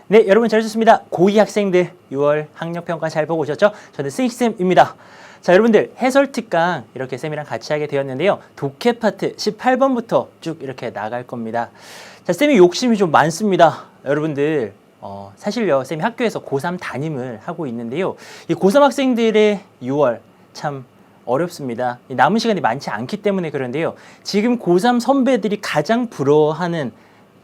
네, 여러분 잘 오셨습니다. 고2 학생들 6월 학력평가 잘 보고 오셨죠? 저는 스익쌤입니다. 자, 여러분들 해설 특강 이렇게 쌤이랑 같이 하게 되었는데요. 독해 파트 18번부터 쭉 이렇게 나갈 겁니다. 자, 쌤이 욕심이 좀 많습니다. 여러분들 사실요, 쌤이 학교에서 고3 담임을 하고 있는데요. 이 고3 학생들의 6월 참 어렵습니다. 남은 시간이 많지 않기 때문에 그런데요. 지금 고3 선배들이 가장 부러워하는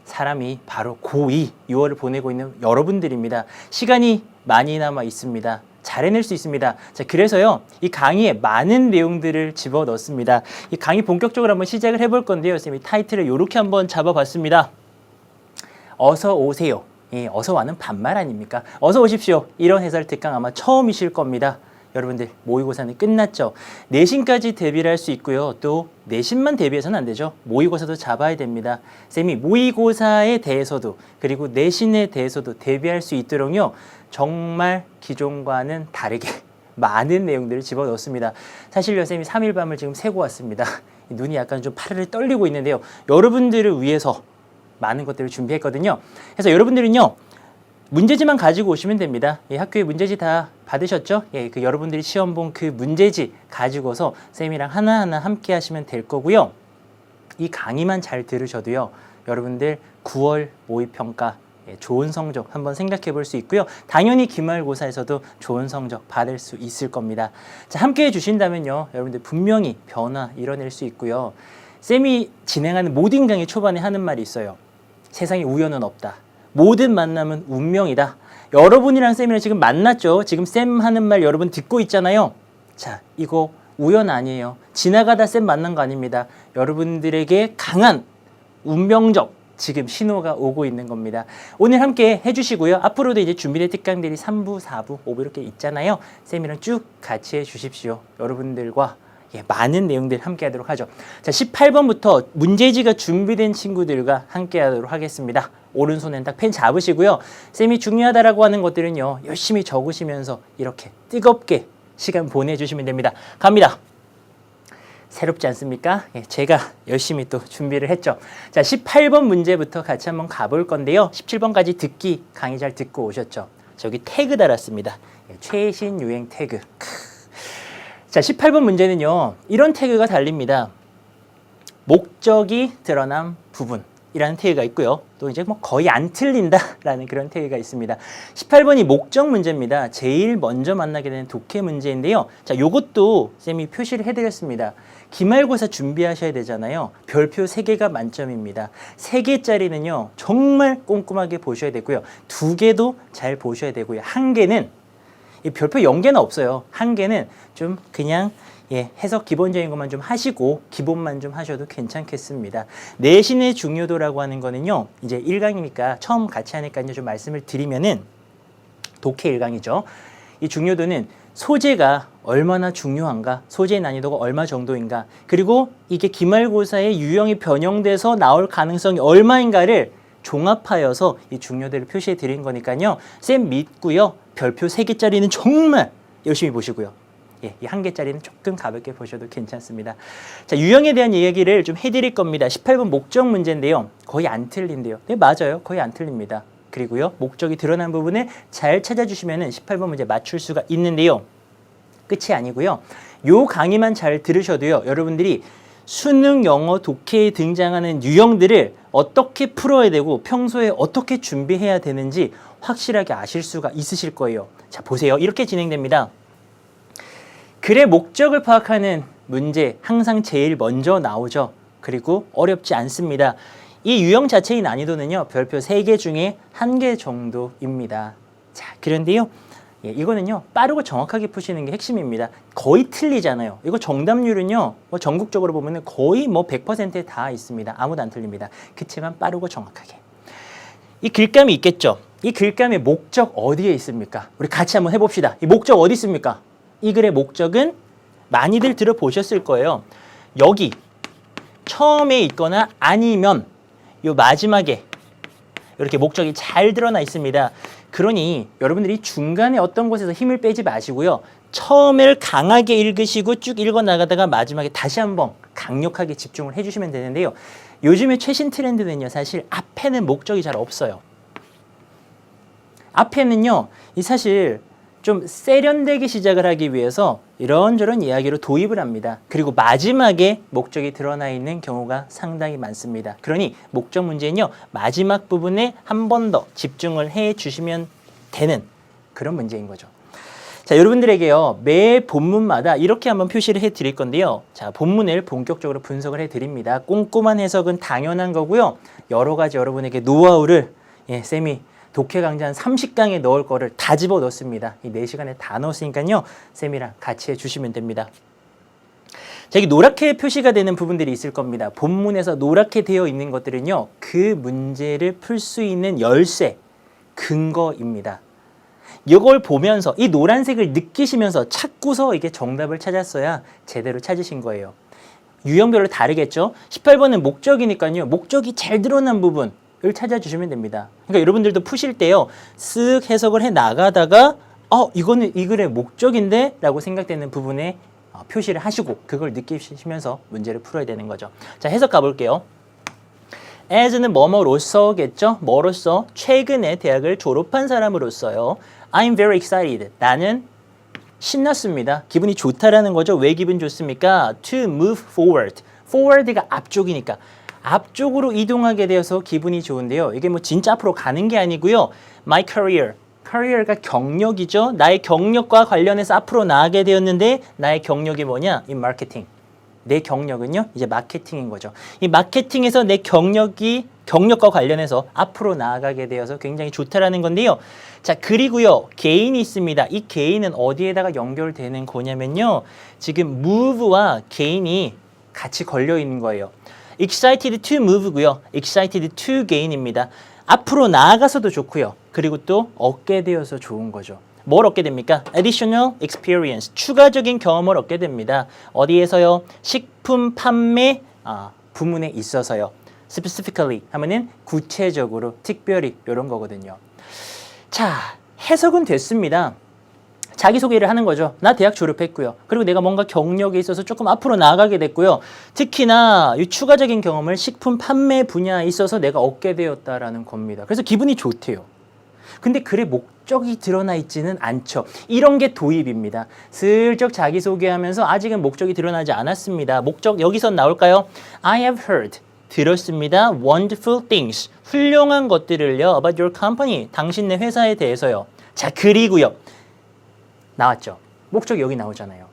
사람이 바로 고2 6월을 보내고 있는 여러분들입니다. 시간이 많이 남아 있습니다. 잘 해낼 수 있습니다. 자, 그래서요, 이 강의에 많은 내용들을 집어넣습니다. 이 강의 본격적으로 한번 시작을 해볼 건데요. 쌤이 타이틀을 이렇게 한번 잡아봤습니다. 어서 오세요. 예, 어서 와는 반말 아닙니까? 어서 오십시오. 이런 해설 특강 아마 처음이실 겁니다. 여러분들 모의고사는 끝났죠. 내신까지 대비를 할 수 있고요. 또 내신만 대비해서는 안 되죠. 모의고사도 잡아야 됩니다. 쌤이 모의고사에 대해서도 그리고 내신에 대해서도 대비할 수 있도록요. 정말 기존과는 다르게 많은 내용들을 집어넣습니다. 사실요, 쌤이 3일 밤을 지금 새고 왔습니다. 눈이 약간 좀 파르르 떨리고 있는데요. 여러분들을 위해서 많은 것들을 준비했거든요. 그래서 여러분들은요. 문제지만 가지고 오시면 됩니다. 예, 학교에 문제지 다 받으셨죠? 예, 그 여러분들이 시험 본 그 문제지 가지고서 쌤이랑 하나하나 함께 하시면 될 거고요. 이 강의만 잘 들으셔도요. 여러분들 9월 모의평가 좋은 성적 한번 생각해 볼 수 있고요. 당연히 기말고사에서도 좋은 성적 받을 수 있을 겁니다. 자, 함께 해주신다면요. 여러분들 분명히 변화 이뤄낼 수 있고요. 쌤이 진행하는 모든 강의 초반에 하는 말이 있어요. 세상에 우연은 없다. 모든 만남은 운명이다. 여러분이랑 쌤이랑 지금 만났죠. 지금 쌤 하는 말 여러분 듣고 있잖아요. 자, 이거 우연 아니에요. 지나가다 쌤 만난 거 아닙니다. 여러분들에게 강한 운명적 지금 신호가 오고 있는 겁니다. 오늘 함께 해주시고요. 앞으로도 이제 준비된 특강들이 3부, 4부, 5부 이렇게 있잖아요. 쌤이랑 쭉 같이 해주십시오. 여러분들과 많은 내용들 함께 하도록 하죠. 자, 18번부터 문제지가 준비된 친구들과 함께 하도록 하겠습니다. 오른손엔 딱 펜 잡으시고요. 쌤이 중요하다라고 하는 것들은요. 열심히 적으시면서 이렇게 뜨겁게 시간 보내주시면 됩니다. 갑니다. 새롭지 않습니까? 예, 제가 열심히 또 준비를 했죠. 자, 18번 문제부터 같이 한번 가볼 건데요. 17번까지 듣기 강의 잘 듣고 오셨죠? 저기 태그 달았습니다. 예, 최신 유행 태그. 자, 18번 문제는요. 이런 태그가 달립니다. 목적이 드러난 부분이라는 태그가 있고요. 또 이제 뭐 거의 안 틀린다라는 그런 태그가 있습니다. 18번이 목적 문제입니다. 제일 먼저 만나게 되는 독해 문제인데요. 자, 요것도 쌤이 표시를 해드렸습니다. 기말고사 준비하셔야 되잖아요. 별표 3개가 만점입니다. 3개짜리는요. 정말 꼼꼼하게 보셔야 되고요. 2개도 잘 보셔야 되고요. 1개는 이 별표 0개는 없어요. 1개는 좀 그냥 해석 기본적인 것만 좀 하시고 기본만 좀 하셔도 괜찮겠습니다. 내신의 중요도라고 하는 거는요. 이제 1강이니까 처음 같이 하니까 이제 좀 말씀을 드리면은 독해 1강이죠. 이 중요도는 소재가 얼마나 중요한가, 소재의 난이도가 얼마 정도인가, 그리고 이게 기말고사의 유형이 변형돼서 나올 가능성이 얼마인가를 종합하여서 이 중요도를 표시해 드린 거니까요. 쌤 믿고요. 별표 3개짜리는 정말 열심히 보시고요. 예, 이 1개짜리는 조금 가볍게 보셔도 괜찮습니다. 자, 유형에 대한 이야기를 좀 해드릴 겁니다. 18번 목적 문제인데요. 거의 안 틀린데요. 네, 맞아요. 거의 안 틀립니다. 그리고요. 목적이 드러난 부분을 잘 찾아주시면 18번 문제 맞출 수가 있는데요. 끝이 아니고요. 요 강의만 잘 들으셔도요. 여러분들이 수능 영어 독해에 등장하는 유형들을 어떻게 풀어야 되고 평소에 어떻게 준비해야 되는지 확실하게 아실 수가 있으실 거예요. 자, 보세요. 이렇게 진행됩니다. 글의 목적을 파악하는 문제 항상 제일 먼저 나오죠. 그리고 어렵지 않습니다. 이 유형 자체의 난이도는요. 별표 3개 중에 1개 정도입니다. 자, 그런데요. 이거는요. 빠르고 정확하게 푸시는 게 핵심입니다. 거의 틀리잖아요. 이거 정답률은요. 전국적으로 보면 거의 100%에 다 있습니다. 아무도 안 틀립니다. 그치만 빠르고 정확하게. 이 글감이 있겠죠. 이 글감의 목적 어디에 있습니까? 우리 같이 한번 해봅시다. 이 목적 어디 있습니까? 이 글의 목적은 많이들 들어보셨을 거예요. 여기 처음에 있거나 아니면 요 마지막에 이렇게 목적이 잘 드러나 있습니다. 그러니 여러분들이 중간에 어떤 곳에서 힘을 빼지 마시고요. 처음을 강하게 읽으시고 쭉 읽어나가다가 마지막에 다시 한번 강력하게 집중을 해주시면 되는데요. 요즘에 최신 트렌드는요. 사실 앞에는 목적이 잘 없어요. 앞에는요. 이 사실 좀 세련되게 시작을 하기 위해서 이런저런 이야기로 도입을 합니다. 그리고 마지막에 목적이 드러나 있는 경우가 상당히 많습니다. 그러니 목적 문제는요. 마지막 부분에 한 번 더 집중을 해 주시면 되는 그런 문제인 거죠. 자, 여러분들에게요. 매 본문마다 이렇게 한번 표시를 해 드릴 건데요. 자, 본문을 본격적으로 분석을 해 드립니다. 꼼꼼한 해석은 당연한 거고요. 여러 가지 여러분에게 노하우를 쌤이 독해 강좌 한 30강에 넣을 거를 다 집어 넣습니다. 이 4시간에 다 넣었으니까요. 쌤이랑 같이 해주시면 됩니다. 자, 여기 노랗게 표시가 되는 부분들이 있을 겁니다. 본문에서 노랗게 되어 있는 것들은요. 그 문제를 풀 수 있는 열쇠, 근거입니다. 이걸 보면서 이 노란색을 느끼시면서 찾고서 이게 정답을 찾았어야 제대로 찾으신 거예요. 유형별로 다르겠죠? 18번은 목적이니까요. 목적이 잘 드러난 부분 을 찾아주시면 됩니다. 그러니까 여러분들도 푸실 때요. 쓱 해석을 해 나가다가 이거는 이 글의 목적인데? 라고 생각되는 부분에 표시를 하시고 그걸 느끼시면서 문제를 풀어야 되는 거죠. 자, 해석 가볼게요. as는 뭐뭐로서겠죠? 뭐로서? 최근에 대학을 졸업한 사람으로서요. I'm very excited. 나는 신났습니다. 기분이 좋다라는 거죠. 왜 기분 좋습니까? To move forward. forward가 앞쪽이니까. 앞쪽으로 이동하게 되어서 기분이 좋은데요. 이게 뭐 진짜 앞으로 가는 게 아니고요. My career. career가 경력이죠. 나의 경력과 관련해서 앞으로 나가게 되었는데 나의 경력이 뭐냐? 이 마케팅. 내 경력은요. 이제 마케팅인 거죠. 이 마케팅에서 내 경력과 관련해서 앞으로 나아가게 되어서 굉장히 좋다라는 건데요. 자, 그리고요. 개인이 있습니다. 이 개인은 어디에다가 연결되는 거냐면요. 지금 move와 개인이 같이 걸려 있는 거예요. excited to move고요. excited to gain입니다. 앞으로 나아가서도 좋고요. 그리고 또 얻게 되어서 좋은 거죠. 뭘 얻게 됩니까? additional experience. 추가적인 경험을 얻게 됩니다. 어디에서요? 식품 판매 부문에 있어서요. specifically 하면은 구체적으로, 특별히 이런 거거든요. 자, 해석은 됐습니다. 자기소개를 하는 거죠. 나 대학 졸업했고요. 그리고 내가 뭔가 경력에 있어서 조금 앞으로 나아가게 됐고요. 특히나 이 추가적인 경험을 식품 판매 분야에 있어서 내가 얻게 되었다라는 겁니다. 그래서 기분이 좋대요. 근데 글의 목적이 드러나 있지는 않죠. 이런 게 도입입니다. 슬쩍 자기소개하면서 아직은 목적이 드러나지 않았습니다. 목적 여기서 나올까요? I have heard. 들었습니다. Wonderful things. 훌륭한 것들을요. About your company. 당신네 회사에 대해서요. 자, 그리고요. 나왔죠. 목적이 여기 나오잖아요.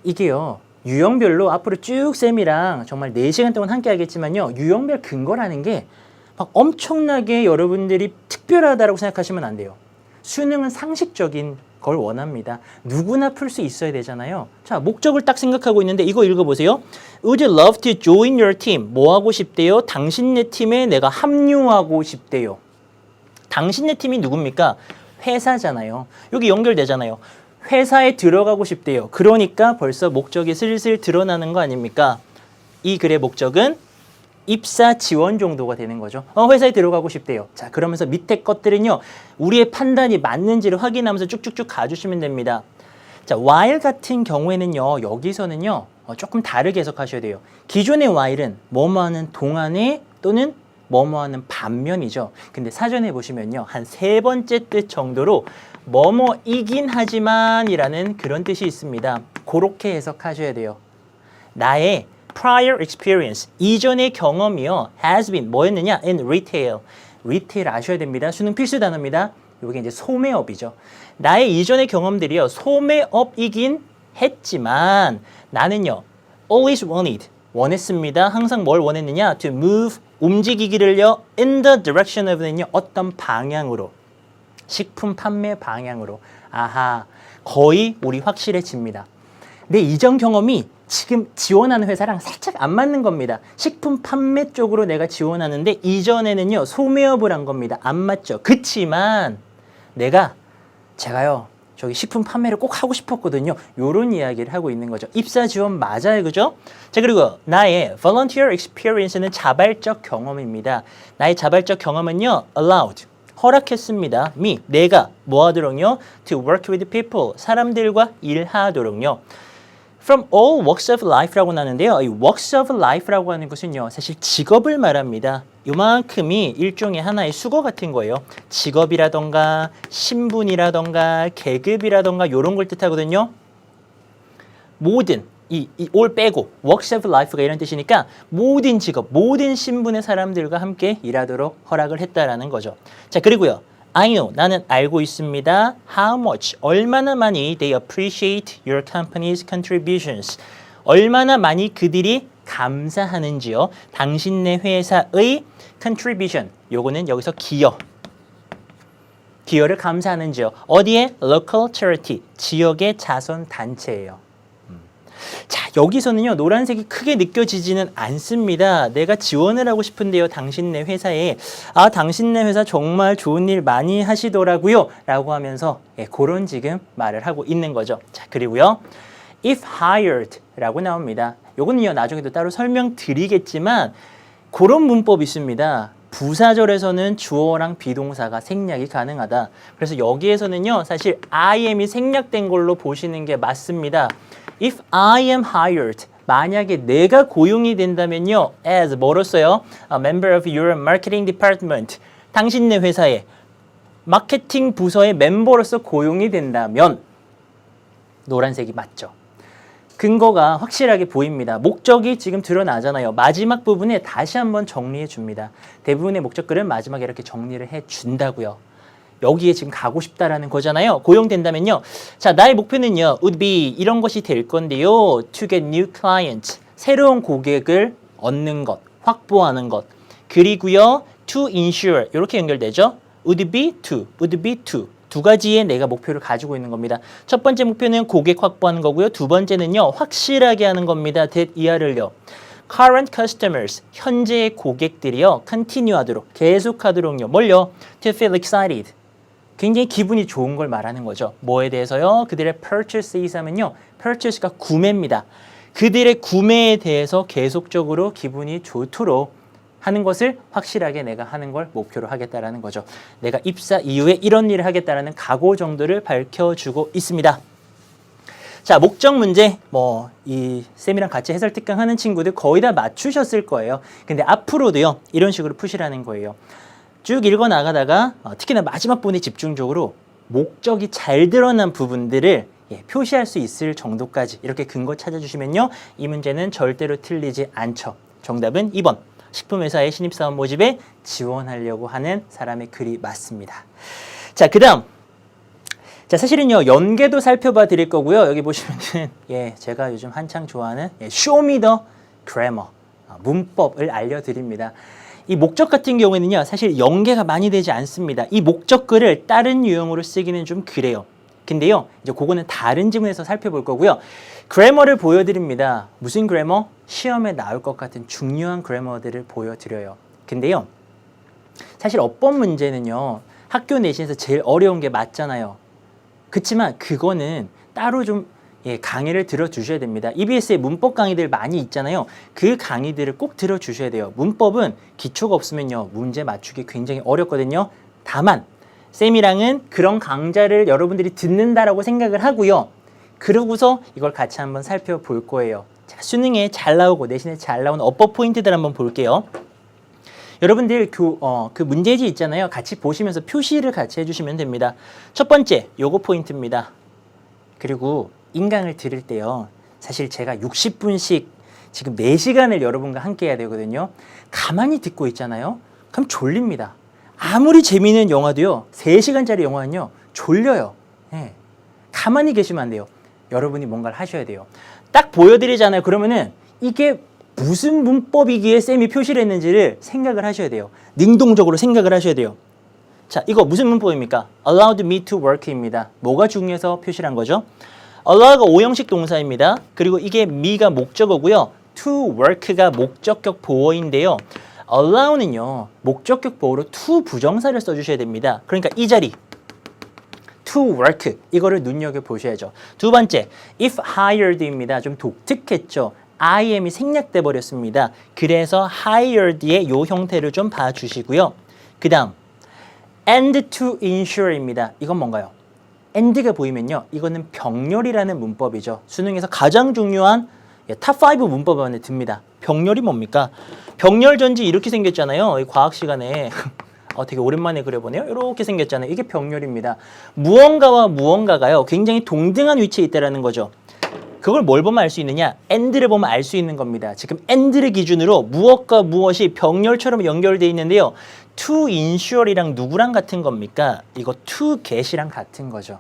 이게요. 유형별로 앞으로 쭉 쌤이랑 정말 4시간 동안 함께 하겠지만요. 유형별 근거라는 게 막 엄청나게 여러분들이 특별하다고 생각하시면 안 돼요. 수능은 상식적인 걸 원합니다. 누구나 풀 수 있어야 되잖아요. 자, 목적을 딱 생각하고 있는데 이거 읽어보세요. Would you love to join your team? 뭐 하고 싶대요? 당신네 팀에 내가 합류하고 싶대요. 당신네 팀이 누굽니까? 회사잖아요. 여기 연결되잖아요. 회사에 들어가고 싶대요. 그러니까 벌써 목적이 슬슬 드러나는 거 아닙니까? 이 글의 목적은 입사 지원 정도가 되는 거죠. 회사에 들어가고 싶대요. 자, 그러면서 밑에 것들은요. 우리의 판단이 맞는지를 확인하면서 쭉쭉쭉 가주시면 됩니다. 자, while 같은 경우에는요. 여기서는요. 조금 다르게 해석하셔야 돼요. 기존의 while은 뭐뭐하는 동안에 또는 뭐뭐하는 반면이죠. 근데 사전에 보시면요. 한 3번째 뜻 정도로 뭐뭐이긴 하지만 이라는 그런 뜻이 있습니다. 그렇게 해석하셔야 돼요. 나의 prior experience, 이전의 경험이요. has been, 뭐였느냐? in retail. retail 아셔야 됩니다. 수능 필수 단어입니다. 이게 이제 소매업이죠. 나의 이전의 경험들이요. 소매업이긴 했지만 나는요. always wanted, 원했습니다. 항상 뭘 원했느냐? to move, 움직이기를요. in the direction of는요. 어떤 방향으로. 식품 판매 방향으로. 아하, 거의 우리 확실해집니다. 내 이전 경험이 지금 지원하는 회사랑 살짝 안 맞는 겁니다. 식품 판매 쪽으로 내가 지원하는데 이전에는요. 소매업을 한 겁니다. 안 맞죠. 그치만 제가요. 저기 식품 판매를 꼭 하고 싶었거든요. 요런 이야기를 하고 있는 거죠. 입사 지원 맞아요. 그죠? 자, 그리고 나의 volunteer experience는 자발적 경험입니다. 나의 자발적 경험은요. allowed, 허락했습니다. me, 내가 뭐 하도록요? to work with people, 사람들과 일하도록요. From all walks of life라고 나는데요. 이 walks of life라고 하는 것은요. 사실 직업을 말합니다. 요만큼이 일종의 하나의 수거 같은 거예요. 직업이라던가 신분이라던가 계급이라던가 이런 걸 뜻하거든요. 모든 이 all 빼고 works of life가 이런 뜻이니까 모든 직업, 모든 신분의 사람들과 함께 일하도록 허락을 했다라는 거죠. 자, 그리고요. I know, 나는 알고 있습니다. How much, 얼마나 많이 they appreciate your company's contributions. 얼마나 많이 그들이 감사하는지요. 당신네 회사의 contribution, 요거는 여기서 기여를 감사하는지요. 어디에? local charity, 지역의 자선단체예요. 자, 여기서는요, 노란색이 크게 느껴지지는 않습니다. 내가 지원을 하고 싶은데요, 당신네 회사에. 아, 당신네 회사 정말 좋은 일 많이 하시더라고요. 라고 하면서, 그런 지금 말을 하고 있는 거죠. 자, 그리고요, if hired 라고 나옵니다. 요거는요, 나중에도 따로 설명드리겠지만, 그런 문법이 있습니다. 부사절에서는 주어랑 비동사가 생략이 가능하다. 그래서 여기에서는요, 사실 I am이 생략된 걸로 보시는 게 맞습니다. If I am hired, 만약에 내가 고용이 된다면요, as 뭐로써요? A member of your marketing department, 당신네 회사의 마케팅 부서의 멤버로서 고용이 된다면 노란색이 맞죠. 근거가 확실하게 보입니다. 목적이 지금 드러나잖아요. 마지막 부분에 다시 한번 정리해 줍니다. 대부분의 목적글은 마지막에 이렇게 정리를 해 준다고요. 여기에 지금 가고 싶다라는 거잖아요. 고용된다면요. 자, 나의 목표는요. would be 이런 것이 될 건데요. to get new clients. 새로운 고객을 얻는 것, 확보하는 것. 그리고요. to ensure. 이렇게 연결되죠. would be to. 두 가지의 내가 목표를 가지고 있는 겁니다. 첫 번째 목표는 고객 확보하는 거고요. 두 번째는요. 확실하게 하는 겁니다. that 이하를요. current customers, 현재의 고객들이요. continue 하도록, 계속하도록요. 뭘요? to feel excited. 굉장히 기분이 좋은 걸 말하는 거죠. 뭐에 대해서요? 그들의 purchase에 하면요. purchase가 구매입니다. 그들의 구매에 대해서 계속적으로 기분이 좋도록 하는 것을 확실하게 내가 하는 걸 목표로 하겠다라는 거죠. 내가 입사 이후에 이런 일을 하겠다라는 각오 정도를 밝혀주고 있습니다. 자, 목적 문제 이 쌤이랑 같이 해설 특강 하는 친구들 거의 다 맞추셨을 거예요. 근데 앞으로도요. 이런 식으로 푸시라는 거예요. 쭉 읽어 나가다가 특히나 마지막 부분에 집중적으로 목적이 잘 드러난 부분들을 표시할 수 있을 정도까지 이렇게 근거 찾아주시면요. 이 문제는 절대로 틀리지 않죠. 정답은 2번. 식품회사의 신입사원 모집에 지원하려고 하는 사람의 글이 맞습니다. 자, 그 다음. 자, 사실은요, 연계도 살펴봐 드릴 거고요. 여기 보시면은, 제가 요즘 한창 좋아하는 쇼미더 그래머, 문법을 알려드립니다. 이 목적 같은 경우에는요, 사실 연계가 많이 되지 않습니다. 이 목적글을 다른 유형으로 쓰기는 좀 그래요. 근데요, 이제 그거는 다른 지문에서 살펴볼 거고요. 그래머를 보여드립니다. 무슨 그래머? 시험에 나올 것 같은 중요한 그래머들을 보여드려요. 근데요, 사실 어법 문제는요, 학교 내신에서 제일 어려운 게 맞잖아요. 그치만 그거는 따로 좀 강의를 들어주셔야 됩니다. EBS에 문법 강의들 많이 있잖아요. 그 강의들을 꼭 들어주셔야 돼요. 문법은 기초가 없으면요, 문제 맞추기 굉장히 어렵거든요. 다만 쌤이랑은 그런 강좌를 여러분들이 듣는다라고 생각을 하고요. 그러고서 이걸 같이 한번 살펴볼 거예요. 자, 수능에 잘 나오고 내신에 잘 나오는 어법 포인트들 한번 볼게요. 여러분들 그 문제지 있잖아요. 같이 보시면서 표시를 같이 해주시면 됩니다. 첫 번째, 요거 포인트입니다. 그리고 인강을 들을 때요. 사실 제가 60분씩 지금 4시간을 여러분과 함께 해야 되거든요. 가만히 듣고 있잖아요. 그럼 졸립니다. 아무리 재미있는 영화도요. 3시간짜리 영화는요. 졸려요. 가만히 계시면 안 돼요. 여러분이 뭔가를 하셔야 돼요. 딱 보여드리잖아요. 그러면은 이게 무슨 문법이기에 쌤이 표시를 했는지를 생각을 하셔야 돼요. 능동적으로 생각을 하셔야 돼요. 자, 이거 무슨 문법입니까? allowed me to work입니다. 뭐가 중요해서 표시를 한 거죠? allow가 오형식 동사입니다. 그리고 이게 me가 목적어고요. to work가 목적격 보어인데요. allow는요. 목적격 보어로 to 부정사를 써주셔야 됩니다. 그러니까 이 자리 to work 이거를 눈여겨보셔야죠. 두 번째, if hired입니다. 좀 독특했죠. I am이 생략돼 버렸습니다. 그래서 hired의 요 형태를 좀 봐주시고요. 그 다음 and to insure입니다. 이건 뭔가요? and가 보이면요. 이거는 병렬이라는 문법이죠. 수능에서 가장 중요한 탑5 문법 안에 듭니다. 병렬이 뭡니까? 병렬 전지 이렇게 생겼잖아요. 이 과학 시간에 되게 오랜만에 그려보네요. 이렇게 생겼잖아요. 이게 병렬입니다. 무언가와 무언가가요. 굉장히 동등한 위치에 있다는 거죠. 그걸 뭘 보면 알 수 있느냐? and를 보면 알 수 있는 겁니다. 지금 and를 기준으로 무엇과 무엇이 병렬처럼 연결되어 있는데요. to insure이랑 누구랑 같은 겁니까? 이거 to get이랑 같은 거죠.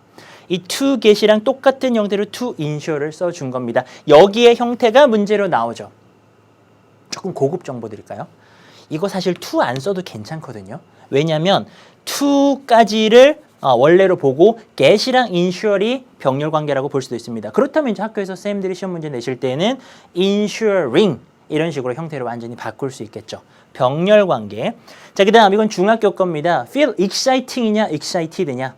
이 to get이랑 똑같은 형태로 to insure를 써준 겁니다. 여기에 형태가 문제로 나오죠. 조금 고급 정보 드릴까요? 이거 사실 to 안 써도 괜찮거든요. 왜냐하면 to까지를 원래로 보고 get이랑 insure이 병렬 관계라고 볼 수도 있습니다. 그렇다면 이제 학교에서 쌤들이 시험 문제 내실 때는 insuring 이런 식으로 형태를 완전히 바꿀 수 있겠죠. 병렬 관계. 자, 그 다음 이건 중학교 겁니다. feel exciting이냐 excited냐.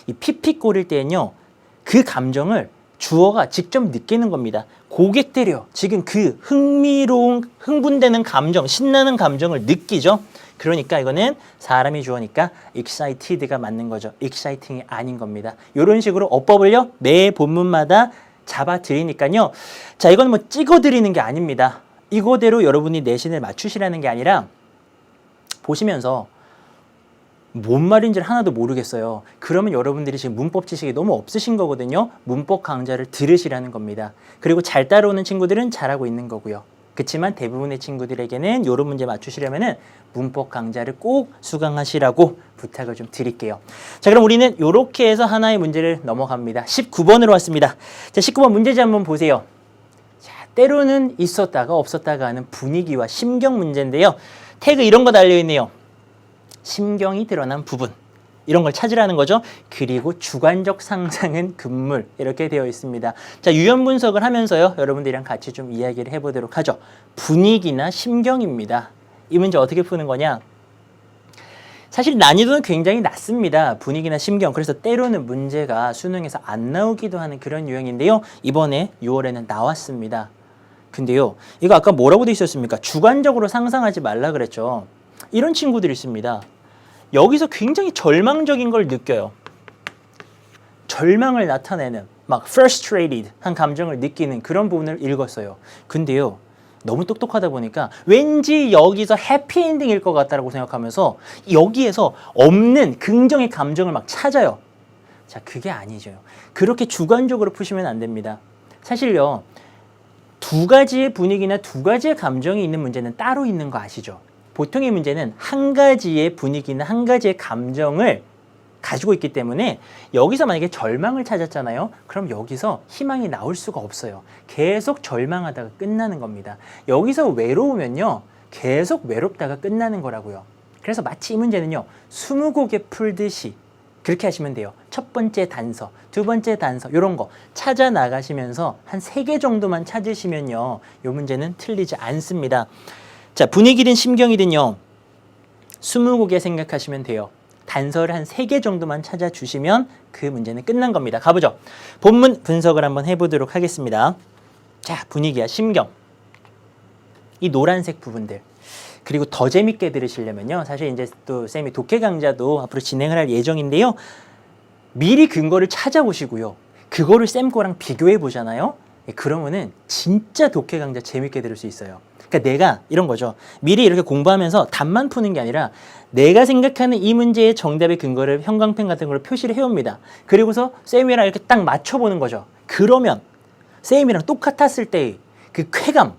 이 피피 꼬릴 때는요. 그 감정을 주어가 직접 느끼는 겁니다. 고객들이요. 지금 그 흥분되는 감정, 신나는 감정을 느끼죠. 그러니까 이거는 사람이 주어니까 excited가 맞는 거죠. exciting이 아닌 겁니다. 이런 식으로 어법을요. 매 본문마다 잡아드리니까요. 자, 이건 뭐 찍어드리는 게 아닙니다. 이거대로 여러분이 내신을 맞추시라는 게 아니라 보시면서 뭔 말인지를 하나도 모르겠어요. 그러면 여러분들이 지금 문법 지식이 너무 없으신 거거든요. 문법 강좌를 들으시라는 겁니다. 그리고 잘 따라오는 친구들은 잘하고 있는 거고요. 그렇지만 대부분의 친구들에게는 이런 문제 맞추시려면은 문법 강좌를 꼭 수강하시라고 부탁을 좀 드릴게요. 자, 그럼 우리는 이렇게 해서 하나의 문제를 넘어갑니다. 19번으로 왔습니다. 자, 19번 문제지 한번 보세요. 자, 때로는 있었다가 없었다가 하는 분위기와 심경 문제인데요. 태그 이런 거 달려있네요. 심경이 드러난 부분. 이런 걸 찾으라는 거죠. 그리고 주관적 상상은 금물 이렇게 되어 있습니다. 자, 유형 분석을 하면서요. 여러분들이랑 같이 좀 이야기를 해보도록 하죠. 분위기나 심경입니다. 이 문제 어떻게 푸는 거냐? 사실 난이도는 굉장히 낮습니다. 분위기나 심경. 그래서 때로는 문제가 수능에서 안 나오기도 하는 그런 유형인데요. 이번에 6월에는 나왔습니다. 근데요. 이거 아까 뭐라고 돼 있었습니까? 주관적으로 상상하지 말라 그랬죠. 이런 친구들이 있습니다. 여기서 굉장히 절망적인 걸 느껴요. 절망을 나타내는 막 frustrated 한 감정을 느끼는 그런 부분을 읽었어요. 근데요. 너무 똑똑하다 보니까 왠지 여기서 해피엔딩일 것 같다고 생각하면서 여기에서 없는 긍정의 감정을 막 찾아요. 자, 그게 아니죠. 그렇게 주관적으로 푸시면 안 됩니다. 사실요. 두 가지의 분위기나 두 가지의 감정이 있는 문제는 따로 있는 거 아시죠? 보통의 문제는 한 가지의 분위기나 한 가지의 감정을 가지고 있기 때문에 여기서 만약에 절망을 찾았잖아요. 그럼 여기서 희망이 나올 수가 없어요. 계속 절망하다가 끝나는 겁니다. 여기서 외로우면요. 계속 외롭다가 끝나는 거라고요. 그래서 마치 이 문제는요. 20곡에 풀듯이 그렇게 하시면 돼요. 첫 번째 단서, 두 번째 단서 이런 거 찾아 나가시면서 한 3개 정도만 찾으시면요. 이 문제는 틀리지 않습니다. 자, 분위기든 심경이든요. 20곡에 생각하시면 돼요. 단서를 한 3개 정도만 찾아주시면 그 문제는 끝난 겁니다. 가보죠. 본문 분석을 한번 해보도록 하겠습니다. 자, 분위기와 심경. 이 노란색 부분들. 그리고 더 재밌게 들으시려면요. 사실 이제 또 쌤이 독해 강좌도 앞으로 진행을 할 예정인데요. 미리 근거를 찾아보시고요. 그거를 쌤 거랑 비교해 보잖아요. 그러면은 진짜 독해 강좌 재밌게 들을 수 있어요. 그러니까 내가 이런 거죠. 미리 이렇게 공부하면서 답만 푸는 게 아니라 내가 생각하는 이 문제의 정답의 근거를 형광펜 같은 걸 표시를 해옵니다. 그리고서 쌤이랑 이렇게 딱 맞춰보는 거죠. 그러면 쌤이랑 똑같았을 때의 그 쾌감,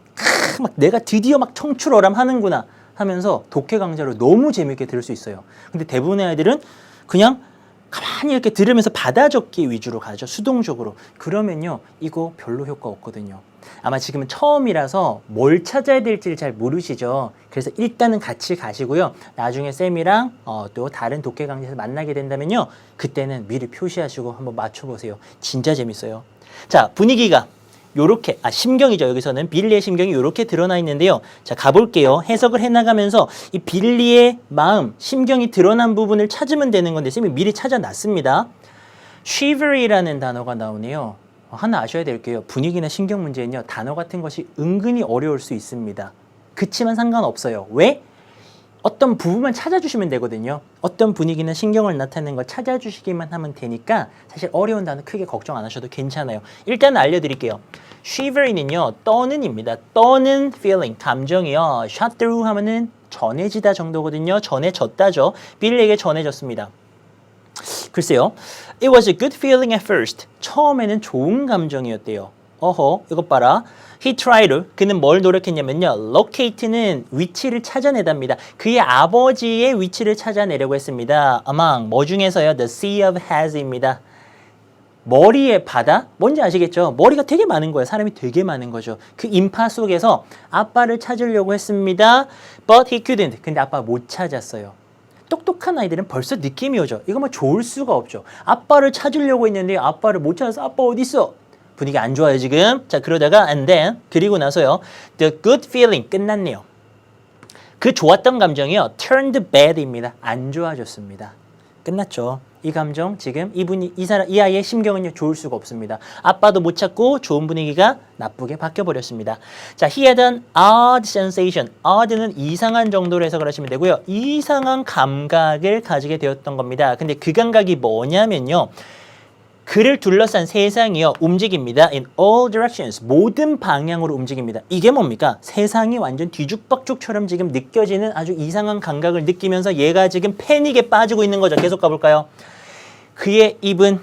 막 내가 드디어 막 청출어람 하는구나 하면서 독해 강좌로 너무 재밌게 들을 수 있어요. 근데 대부분의 아이들은 그냥 가만히 이렇게 들으면서 받아 적기 위주로 가죠. 수동적으로. 그러면요. 이거 별로 효과 없거든요. 아마 지금은 처음이라서 뭘 찾아야 될지를 잘 모르시죠. 그래서 일단은 같이 가시고요. 나중에 쌤이랑 또 다른 독해 강좌에서 만나게 된다면요. 그때는 미리 표시하시고 한번 맞춰보세요. 진짜 재밌어요. 자, 분위기가 요렇게, 심경이죠. 여기서는 빌리의 심경이 요렇게 드러나 있는데요. 자, 가볼게요. 해석을 해나가면서 이 빌리의 마음, 심경이 드러난 부분을 찾으면 되는 건데 쌤이 미리 찾아놨습니다. shivery라는 단어가 나오네요. 하나 아셔야 될 게요. 분위기나 심경 문제는요. 단어 같은 것이 은근히 어려울 수 있습니다. 그치만 상관없어요. 왜? 어떤 부분만 찾아주시면 되거든요. 어떤 분위기나 신경을 나타내는 걸 찾아주시기만 하면 되니까 사실 어려운 단어 크게 걱정 안 하셔도 괜찮아요. 일단 알려드릴게요. shivering는요, 떠는입니다. 떠는 feeling, 감정이요. shot through 하면은 전해지다 정도거든요. 전해졌다죠. 빌리에게 전해졌습니다. 글쎄요. It was a good feeling at first. 처음에는 좋은 감정이었대요. 어허, 이것 봐라. He tried to, 그는 뭘 노력했냐면요. locate는 위치를 찾아내답니다. 그의 아버지의 위치를 찾아내려고 했습니다. among, 뭐 중에서요? The sea of has입니다. 머리의 바다? 뭔지 아시겠죠? 머리가 되게 많은 거예요. 사람이 되게 많은 거죠. 그 인파 속에서 아빠를 찾으려고 했습니다. But he couldn't. 근데 아빠 못 찾았어요. 똑똑한 아이들은 벌써 느낌이 오죠. 이거 뭐 좋을 수가 없죠. 아빠를 찾으려고 했는데 아빠를 못 찾아서 아빠 어디 있어? 분위기 안 좋아요 지금. 자 그러다가 and then 그리고 나서요. The good feeling 끝났네요. 그 좋았던 감정이요. turned bad입니다. 안 좋아졌습니다. 끝났죠. 이 감정 지금 이 아이의 심경은요 좋을 수가 없습니다. 아빠도 못 찾고 좋은 분위기가 나쁘게 바뀌어 버렸습니다. 자, he had an odd sensation. odd는 이상한 정도로 해석을 하시면 되고요. 이상한 감각을 가지게 되었던 겁니다. 근데 그 감각이 뭐냐면요. 그를 둘러싼 세상이요 움직입니다. In all directions. 모든 방향으로 움직입니다. 이게 뭡니까? 세상이 완전 뒤죽박죽처럼 지금 느껴지는 아주 이상한 감각을 느끼면서 얘가 지금 패닉에 빠지고 있는 거죠. 계속 가볼까요? 그의 입은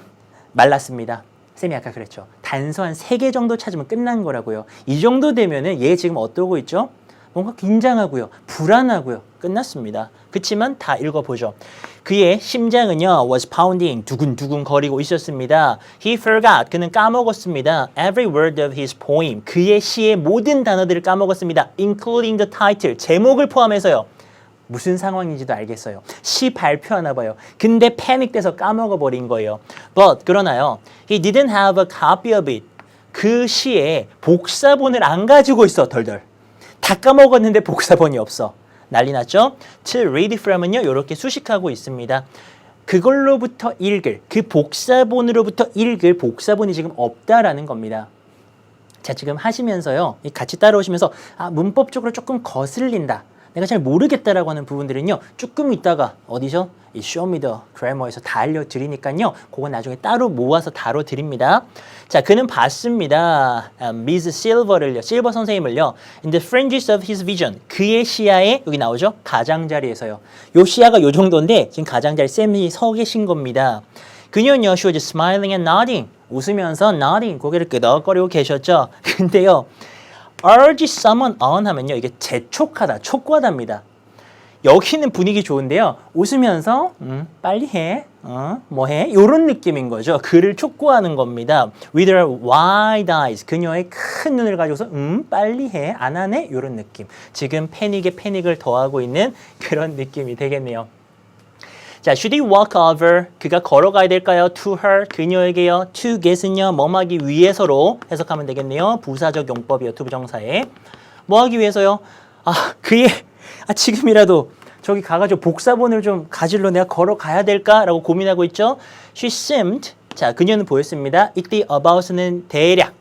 말랐습니다. 쌤이 아까 그랬죠. 단서 한 3개 정도 찾으면 끝난 거라고요. 이 정도 되면은 얘 지금 어떠고 있죠? 뭔가 긴장하고요. 불안하고요. 끝났습니다. 그치만 다 읽어보죠. 그의 심장은요, was pounding, 두근두근 거리고 있었습니다. He forgot, 그는 까먹었습니다. Every word of his poem, 그의 시의 모든 단어들을 까먹었습니다. Including the title, 제목을 포함해서요. 무슨 상황인지도 알겠어요. 시 발표하나 봐요. 근데 패닉돼서 까먹어버린 거예요. But, 그러나요. He didn't have a copy of it. 그 시에 복사본을 안 가지고 있어, 덜덜. 다 까먹었는데 복사본이 없어. 난리 났죠? To read from은요, 이렇게 수식하고 있습니다. 그걸로부터 읽을, 그 복사본으로부터 읽을 복사본이 지금 없다라는 겁니다. 자, 지금 하시면서요, 같이 따라오시면서, 문법적으로 조금 거슬린다. 내가 잘 모르겠다라고 하는 부분들은요, 조금 있다가, 어디죠? 이 쇼미더 그래머에서 다 알려드리니까요, 그건 나중에 따로 모아서 다뤄드립니다. 자, 그는 봤습니다. 미스 실버를요, 실버 선생님을요, in the fringes of his vision, 그의 시야에, 여기 나오죠? 가장자리에서요. 요 시야가 요 정도인데, 지금 가장자리 쌤이 서 계신 겁니다. 그녀는요, she was smiling and nodding, 웃으면서 nodding, 고개를 끄덕거리고 계셨죠? 근데요, urge someone on 하면요, 이게 재촉하다, 촉구하답니다. 여기는 분위기 좋은데요. 웃으면서 빨리 해, 뭐 해? 이런 느낌인 거죠. 그를 촉구하는 겁니다. With her wide eyes, 그녀의 큰 눈을 가지고서 빨리 해, 안 하네? 이런 느낌. 지금 패닉에 패닉을 더하고 있는 그런 느낌이 되겠네요. 자, should he walk over? 그가 걸어가야 될까요? To her, 그녀에게요. To get은요, 뭐하기 위해서로 해석하면 되겠네요. 부사적 용법이요, to 부정사에. 뭐하기 위해서요? 그의 지금이라도 저기 가가지고 복사본을 좀 가지러 내가 걸어가야 될까라고 고민하고 있죠. She seemed, 자, 그녀는 보였습니다. 이때 about는 대략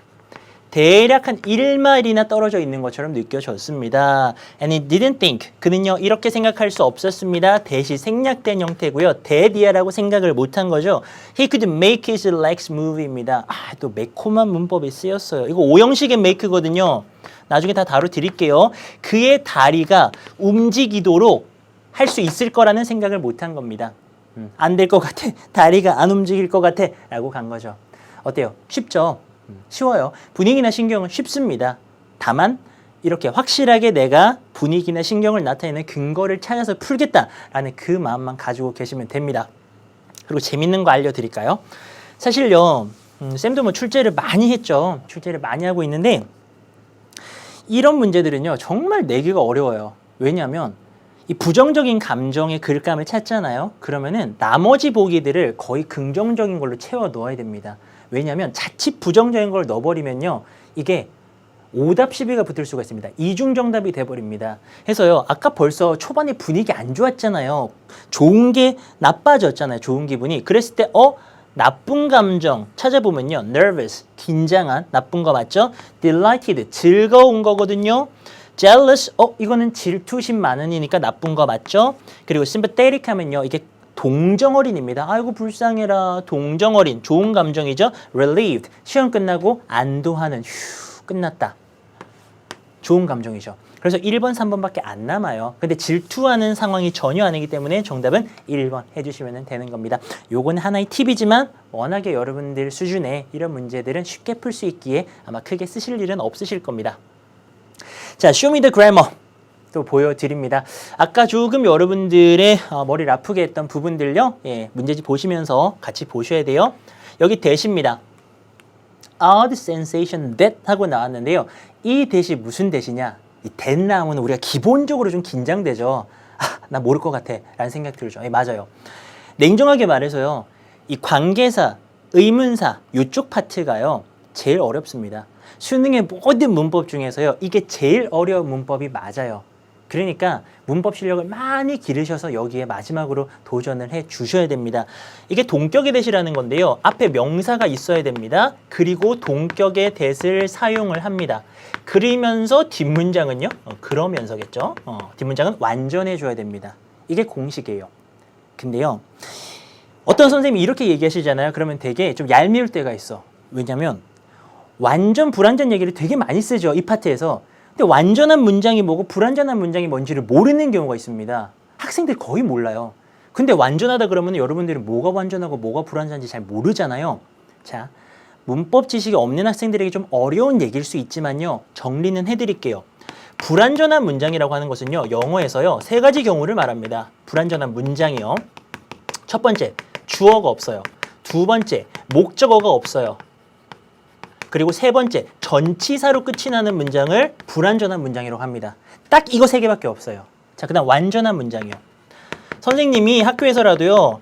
한 1마일이나 떨어져 있는 것처럼 느껴졌습니다. And he didn't think, 그는요 이렇게 생각할 수 없었습니다. 대시 생략된 형태고요. 대디아라고 생각을 못한 거죠. He could make his legs move입니다. 또 매콤한 문법이 쓰였어요. 이거 오형식의 make거든요. 나중에 다 다뤄드릴게요. 그의 다리가 움직이도록 할 수 있을 거라는 생각을 못한 겁니다. 안 될 것 같아. 다리가 안 움직일 것 같아. 라고 간 거죠. 어때요? 쉽죠? 쉬워요. 분위기나 신경은 쉽습니다. 다만 이렇게 확실하게 내가 분위기나 신경을 나타내는 근거를 찾아서 풀겠다라는 그 마음만 가지고 계시면 됩니다. 그리고 재밌는 거 알려드릴까요? 사실요, 쌤도 뭐 출제를 많이 했죠. 출제를 많이 하고 있는데 이런 문제들은요 정말 내기가 어려워요. 왜냐하면 이 부정적인 감정의 글감을 찾잖아요. 그러면은 나머지 보기들을 거의 긍정적인 걸로 채워 넣어야 됩니다. 왜냐하면 자칫 부정적인 걸 넣어버리면요 이게 오답 시비가 붙을 수가 있습니다. 이중정답이 돼버립니다. 해서요 아까 벌써 초반에 분위기 안 좋았잖아요. 좋은 게 나빠졌잖아요. 좋은 기분이. 그랬을 때 나쁜 감정 찾아보면요 nervous, 긴장한, 나쁜 거 맞죠? delighted, 즐거운 거거든요. jealous, 이거는 질투심 많으니까 나쁜 거 맞죠? 그리고 sympathetic 하면요, 이게 동정어린입니다. 아이고 불쌍해라. 동정어린, 좋은 감정이죠. relieved, 시험 끝나고 안도하는, 휴, 끝났다. 좋은 감정이죠. 그래서 1번, 3번밖에 안 남아요. 근데 질투하는 상황이 전혀 아니기 때문에 정답은 1번 해주시면 되는 겁니다. 요건 하나의 팁이지만 워낙에 여러분들 수준의 이런 문제들은 쉽게 풀 수 있기에 아마 크게 쓰실 일은 없으실 겁니다. 자, show me the grammar 또 보여드립니다. 아까 조금 여러분들의 머리를 아프게 했던 부분들요. 예, 문제집 보시면서 같이 보셔야 돼요. 여기 that입니다. odd sensation that 하고 나왔는데요. 이 that이 무슨 that이냐? 이 that 나오면 우리가 기본적으로 좀 긴장되죠. 나 모를 것 같아 라는 생각 들죠. 예, 맞아요. 냉정하게 말해서요. 이 관계사, 의문사 이쪽 파트가요. 제일 어렵습니다. 수능의 모든 문법 중에서요. 이게 제일 어려운 문법이 맞아요. 그러니까 문법 실력을 많이 기르셔서 여기에 마지막으로 도전을 해 주셔야 됩니다. 이게 동격의 that이라는 건데요. 앞에 명사가 있어야 됩니다. 그리고 동격의 that을 사용을 합니다. 그러면서 뒷문장은요. 그러면서겠죠. 뒷문장은 완전해 줘야 됩니다. 이게 공식이에요. 근데요. 어떤 선생님이 이렇게 얘기하시잖아요. 그러면 되게 좀 얄미울 때가 있어. 왜냐면 완전 불완전 얘기를 되게 많이 쓰죠. 이 파트에서. 근데 완전한 문장이 뭐고 불완전한 문장이 뭔지를 모르는 경우가 있습니다. 학생들 거의 몰라요. 근데 완전하다 그러면 여러분들은 뭐가 완전하고 뭐가 불완전한지 잘 모르잖아요. 자, 문법 지식이 없는 학생들에게 좀 어려운 얘기일 수 있지만요. 정리는 해드릴게요. 불완전한 문장이라고 하는 것은요. 영어에서요. 3가지 경우를 말합니다. 불완전한 문장이요. 첫 번째, 주어가 없어요. 두 번째, 목적어가 없어요. 그리고 세 번째, 전치사로 끝이 나는 문장을 불완전한 문장이라고 합니다. 딱 이거 3개밖에 없어요. 자, 그 다음 완전한 문장이요. 선생님이 학교에서라도요.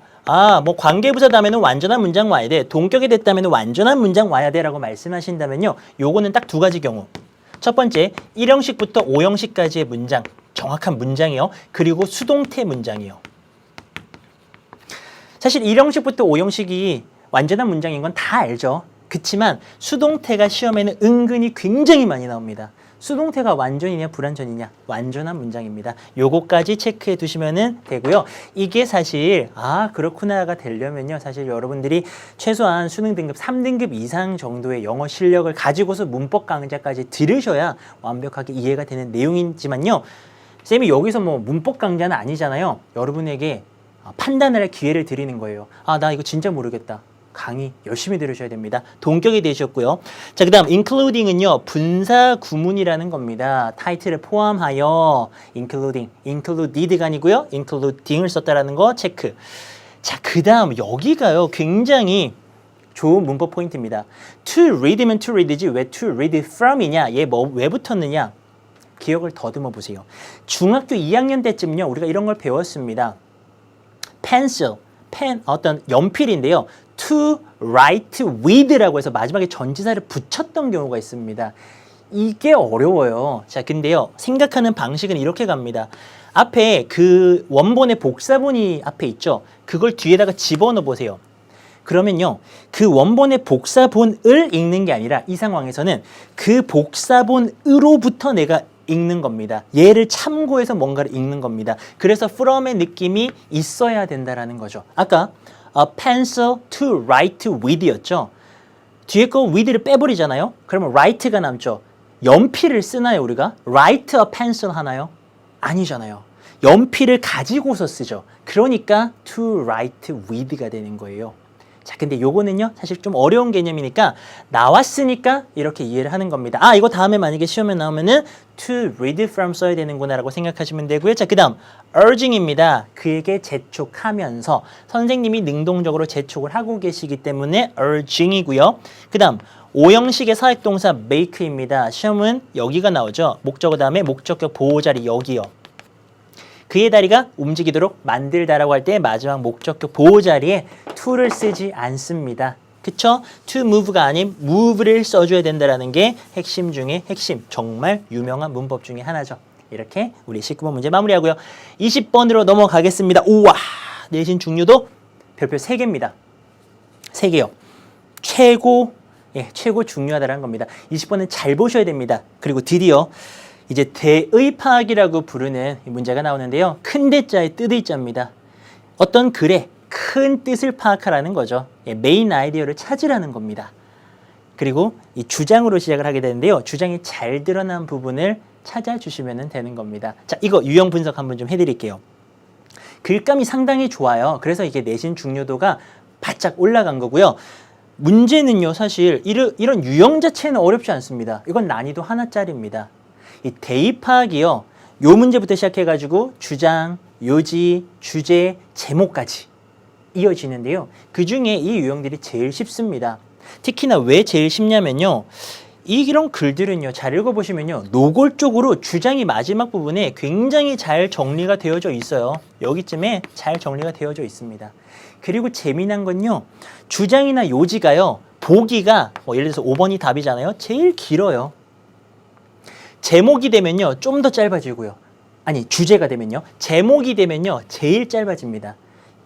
뭐 관계부사 다음에는 완전한 문장 와야 돼. 동격이 됐다면 완전한 문장 와야 돼 라고 말씀하신다면요. 요거는 딱 2가지 경우. 첫 번째, 1형식부터 5형식까지의 문장. 정확한 문장이요. 그리고 수동태 문장이요. 사실 1형식부터 5형식이 완전한 문장인 건 다 알죠. 그치만 수동태가 시험에는 은근히 굉장히 많이 나옵니다. 수동태가 완전이냐 불완전이냐? 완전한 문장입니다. 요거까지 체크해 두시면 되고요. 이게 사실 그렇구나가 되려면요. 사실 여러분들이 최소한 수능 등급 3등급 이상 정도의 영어 실력을 가지고서 문법 강좌까지 들으셔야 완벽하게 이해가 되는 내용이지만요. 쌤이 여기서 뭐 문법 강좌는 아니잖아요. 여러분에게 판단을 할 기회를 드리는 거예요. 나 이거 진짜 모르겠다. 강의 열심히 들으셔야 됩니다. 동격이 되셨고요. 자, 그 다음 including은요. 분사 구문이라는 겁니다. 타이틀을 포함하여 included가 아니고요. including을 썼다라는 거 체크. 자, 그 다음 여기가요. 굉장히 좋은 문법 포인트입니다. to read면 to read지 왜 to read from이냐? 얘 왜 붙었느냐? 기억을 더듬어 보세요. 중학교 2학년 때쯤요. 우리가 이런 걸 배웠습니다. pencil, 어떤 연필인데요. to write with라고 해서 마지막에 전치사를 붙였던 경우가 있습니다. 이게 어려워요. 자, 근데요. 생각하는 방식은 이렇게 갑니다. 앞에 그 원본의 복사본이 앞에 있죠. 그걸 뒤에다가 집어넣어 보세요. 그러면요. 그 원본의 복사본을 읽는 게 아니라 이 상황에서는 그 복사본으로부터 내가 읽는 겁니다. 얘를 참고해서 뭔가를 읽는 겁니다. 그래서 from의 느낌이 있어야 된다라는 거죠. 아까 a pencil to write with였죠. 뒤에 거 with를 빼버리잖아요. 그러면 write가 남죠. 연필을 쓰나요 우리가? write a pencil 하나요? 아니잖아요. 연필을 가지고서 쓰죠. 그러니까 to write with가 되는 거예요. 자, 근데 요거는요 사실 좀 어려운 개념이니까 나왔으니까 이렇게 이해를 하는 겁니다. 이거 다음에 만약에 시험에 나오면은 to read from 써야 되는구나 라고 생각하시면 되고요. 자, 그 다음 urging입니다. 그에게 재촉하면서 선생님이 능동적으로 재촉을 하고 계시기 때문에 urging이고요. 그 다음 5형식의 사역동사 make입니다. 시험은 여기가 나오죠. 목적어 다음에 목적격 보호자리 여기요. 그의 다리가 움직이도록 만들다라고 할 때 마지막 목적격 보호자리에 to를 쓰지 않습니다. 그쵸? to move가 아닌 move를 써줘야 된다는 게 핵심 중에 핵심, 정말 유명한 문법 중에 하나죠. 이렇게 우리 19번 문제 마무리하고요. 20번으로 넘어가겠습니다. 우와! 내신 중요도 별표 3개입니다. 3개요. 최고 중요하다는 겁니다. 20번은 잘 보셔야 됩니다. 그리고 드디어 이제 대의 파악이라고 부르는 이 문제가 나오는데요. 큰 대자의 뜻의자입니다. 어떤 글의 큰 뜻을 파악하라는 거죠. 메인 아이디어를 찾으라는 겁니다. 그리고 이 주장으로 시작을 하게 되는데요. 주장이 잘 드러난 부분을 찾아주시면 되는 겁니다. 자, 이거 유형 분석 한번 좀 해드릴게요. 글감이 상당히 좋아요. 그래서 이게 내신 중요도가 바짝 올라간 거고요. 문제는요, 사실 이런 유형 자체는 어렵지 않습니다. 이건 난이도 하나짜리입니다. 이 대의 파악이요, 요 문제부터 시작해가지고 주장, 요지, 주제, 제목까지 이어지는데요. 그 중에 이 유형들이 제일 쉽습니다. 특히나 왜 제일 쉽냐면요, 이런 글들은요, 잘 읽어보시면요, 노골적으로 주장이 마지막 부분에 굉장히 잘 정리가 되어져 있어요. 여기쯤에 잘 정리가 되어져 있습니다. 그리고 재미난 건요, 주장이나 요지가요, 보기가 예를 들어서 5번이 답이잖아요. 제일 길어요. 제목이 되면요, 좀 더 짧아지고요. 아니, 주제가 되면요, 제목이 되면요, 제일 짧아집니다.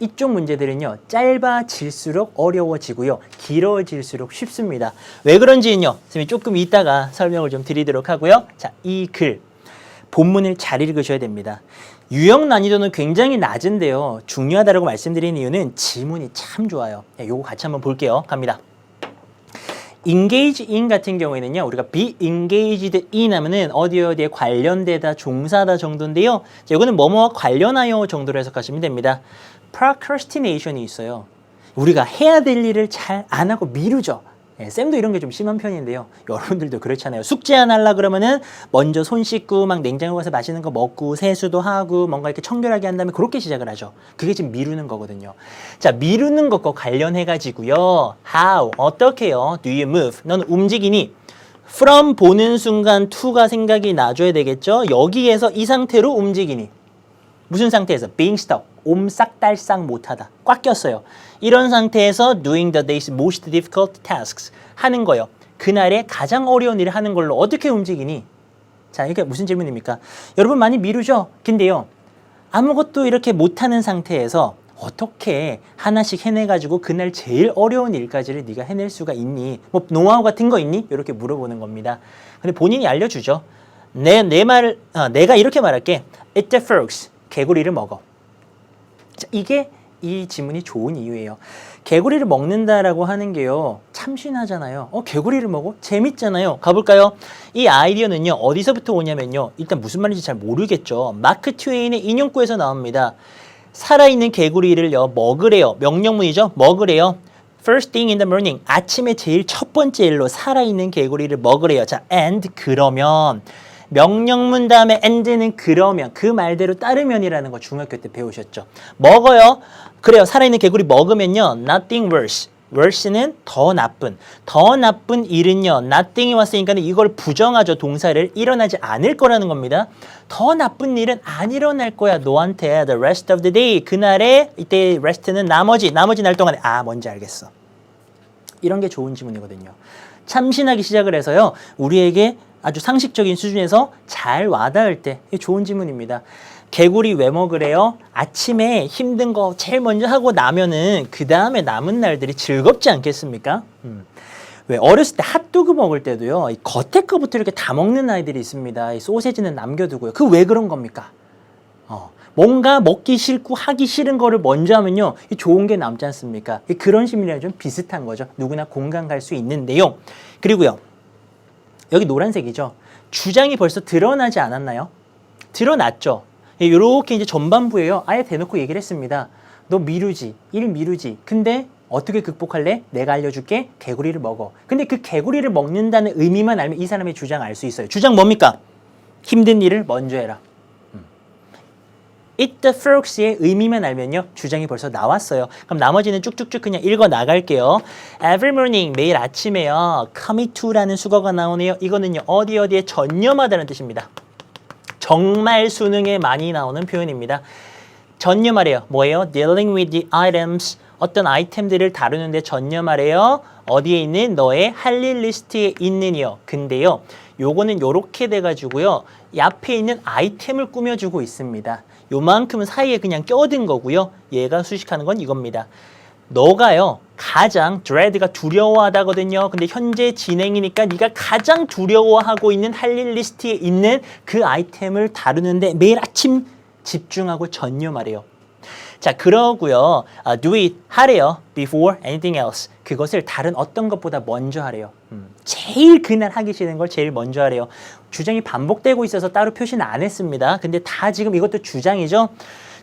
이쪽 문제들은요, 짧아질수록 어려워지고요, 길어질수록 쉽습니다. 왜 그런지는요, 선생님이 조금 이따가 설명을 좀 드리도록 하고요. 자, 이 글, 본문을 잘 읽으셔야 됩니다. 유형 난이도는 굉장히 낮은데요, 중요하다고 말씀드린 이유는 지문이 참 좋아요. 요거 같이 한번 볼게요. 갑니다. engage in 같은 경우에는요, 우리가 be engaged in 하면은 어디에 관련되다, 종사다 정도인데요. 자, 이거는 뭐뭐와 관련하여 정도로 해석하시면 됩니다. procrastination이 있어요. 우리가 해야 될 일을 잘 안 하고 미루죠. 쌤도 이런 게 좀 심한 편인데요. 여러분들도 그렇잖아요. 숙제 안 하려고 그러면은 먼저 손 씻고 막 냉장고 가서 맛있는 거 먹고 세수도 하고 뭔가 이렇게 청결하게 한 다음에 그렇게 시작을 하죠. 그게 지금 미루는 거거든요. 자, 미루는 것과 관련해 가지고요. How, 어떻게요? Do you move? 너는 움직이니? From 보는 순간 to가 생각이 나줘야 되겠죠. 여기에서 이 상태로 움직이니? 무슨 상태에서? Being stuck. 옴싹달싹 못하다. 꽉 꼈어요. 이런 상태에서 doing the day's most difficult tasks. 하는 거요. 그날의 가장 어려운 일을 하는 걸로 어떻게 움직이니? 자, 이게 무슨 질문입니까? 여러분 많이 미루죠? 근데요, 아무것도 이렇게 못하는 상태에서 어떻게 하나씩 해내가지고 그날 제일 어려운 일까지를 네가 해낼 수가 있니? 뭐 노하우 같은 거 있니? 이렇게 물어보는 겁니다. 근데 본인이 알려주죠. 내가 이렇게 말할게. Eat the frogs. 개구리를 먹어. 자, 이게 이 지문이 좋은 이유예요. 개구리를 먹는다라고 하는 게요, 참신하잖아요. 개구리를 먹어? 재밌잖아요. 가볼까요? 이 아이디어는요, 어디서부터 오냐면요, 일단 무슨 말인지 잘 모르겠죠. 마크 트웨인의 인용구에서 나옵니다. 살아있는 개구리를요, 먹으래요. 명령문이죠. 먹으래요. First thing in the morning. 아침에 제일 첫 번째 일로 살아있는 개구리를 먹으래요. 자, and 그러면 명령문 다음에 and는 그러면, 그 말대로 따르면이라는 거 중학교 때 배우셨죠. 먹어요. 그래요. 살아있는 개구리 먹으면요, nothing worse. worse는 더 나쁜 일은요, nothing이 왔으니까 이걸 부정하죠. 동사를 일어나지 않을 거라는 겁니다. 더 나쁜 일은 안 일어날 거야. 너한테 the rest of the day. 그날에 이때 rest는 나머지 날 동안에. 뭔지 알겠어. 이런 게 좋은 지문이거든요. 참신하게 시작을 해서요, 우리에게 아주 상식적인 수준에서 잘 와닿을 때 좋은 지문입니다. 개구리 왜 먹으래요? 아침에 힘든 거 제일 먼저 하고 나면은 그 다음에 남은 날들이 즐겁지 않겠습니까? 왜 어렸을 때 핫도그 먹을 때도요, 이 겉에 거부터 이렇게 다 먹는 아이들이 있습니다. 이 소세지는 남겨두고요. 그 왜 그런 겁니까? 뭔가 먹기 싫고 하기 싫은 거를 먼저 하면요, 좋은 게 남지 않습니까? 그런 심리랑 좀 비슷한 거죠. 누구나 공감 갈 수 있는데요. 그리고요, 여기 노란색이죠. 주장이 벌써 드러나지 않았나요? 드러났죠. 이렇게 이제 전반부에요, 아예 대놓고 얘기를 했습니다. 너 미루지, 일 미루지. 근데 어떻게 극복할래? 내가 알려줄게. 개구리를 먹어. 근데 그 개구리를 먹는다는 의미만 알면 이 사람의 주장 알 수 있어요. 주장 뭡니까? 힘든 일을 먼저 해라. Eat the frogs의 의미만 알면요, 주장이 벌써 나왔어요. 그럼 나머지는 쭉쭉쭉 그냥 읽어 나갈게요. Every morning, 매일 아침에요, commit to라는 수거가 나오네요. 이거는요, 어디에 전념하다는 뜻입니다. 정말 수능에 많이 나오는 표현입니다. 전념하래요. 뭐예요? Dealing with the items. 어떤 아이템들을 다루는데 전념하래요. 어디에 있는? 너의 할 일 리스트에 있는이요. 근데요, 요거는 요렇게 돼가지고요, 이 앞에 있는 아이템을 꾸며주고 있습니다. 요만큼 사이에 그냥 껴든 거고요. 얘가 수식하는 건 이겁니다. 너가요 가장 dread가 두려워하다거든요. 근데 현재 진행이니까 네가 가장 두려워하고 있는 할 일 리스트에 있는 그 아이템을 다루는데 매일 아침 집중하고 전념하래요. 자, 그러고요. Do it 하래요. Before anything else. 그것을 다른 어떤 것보다 먼저 하래요. 제일 그날 하기 싫은 걸 제일 먼저 하래요. 주장이 반복되고 있어서 따로 표시는 안 했습니다. 근데 다 지금 이것도 주장이죠.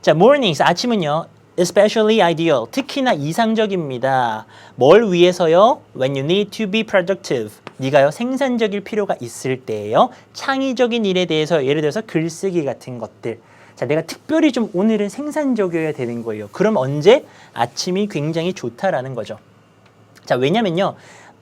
자, mornings 아침은요. especially ideal. 특히나 이상적입니다. 뭘 위해서요? When you need to be productive. 네가요 생산적일 필요가 있을 때예요. 창의적인 일에 대해서 예를 들어서 글쓰기 같은 것들. 자, 내가 특별히 좀 오늘은 생산적이어야 되는 거예요. 그럼 언제? 아침이 굉장히 좋다라는 거죠. 자, 왜냐면요.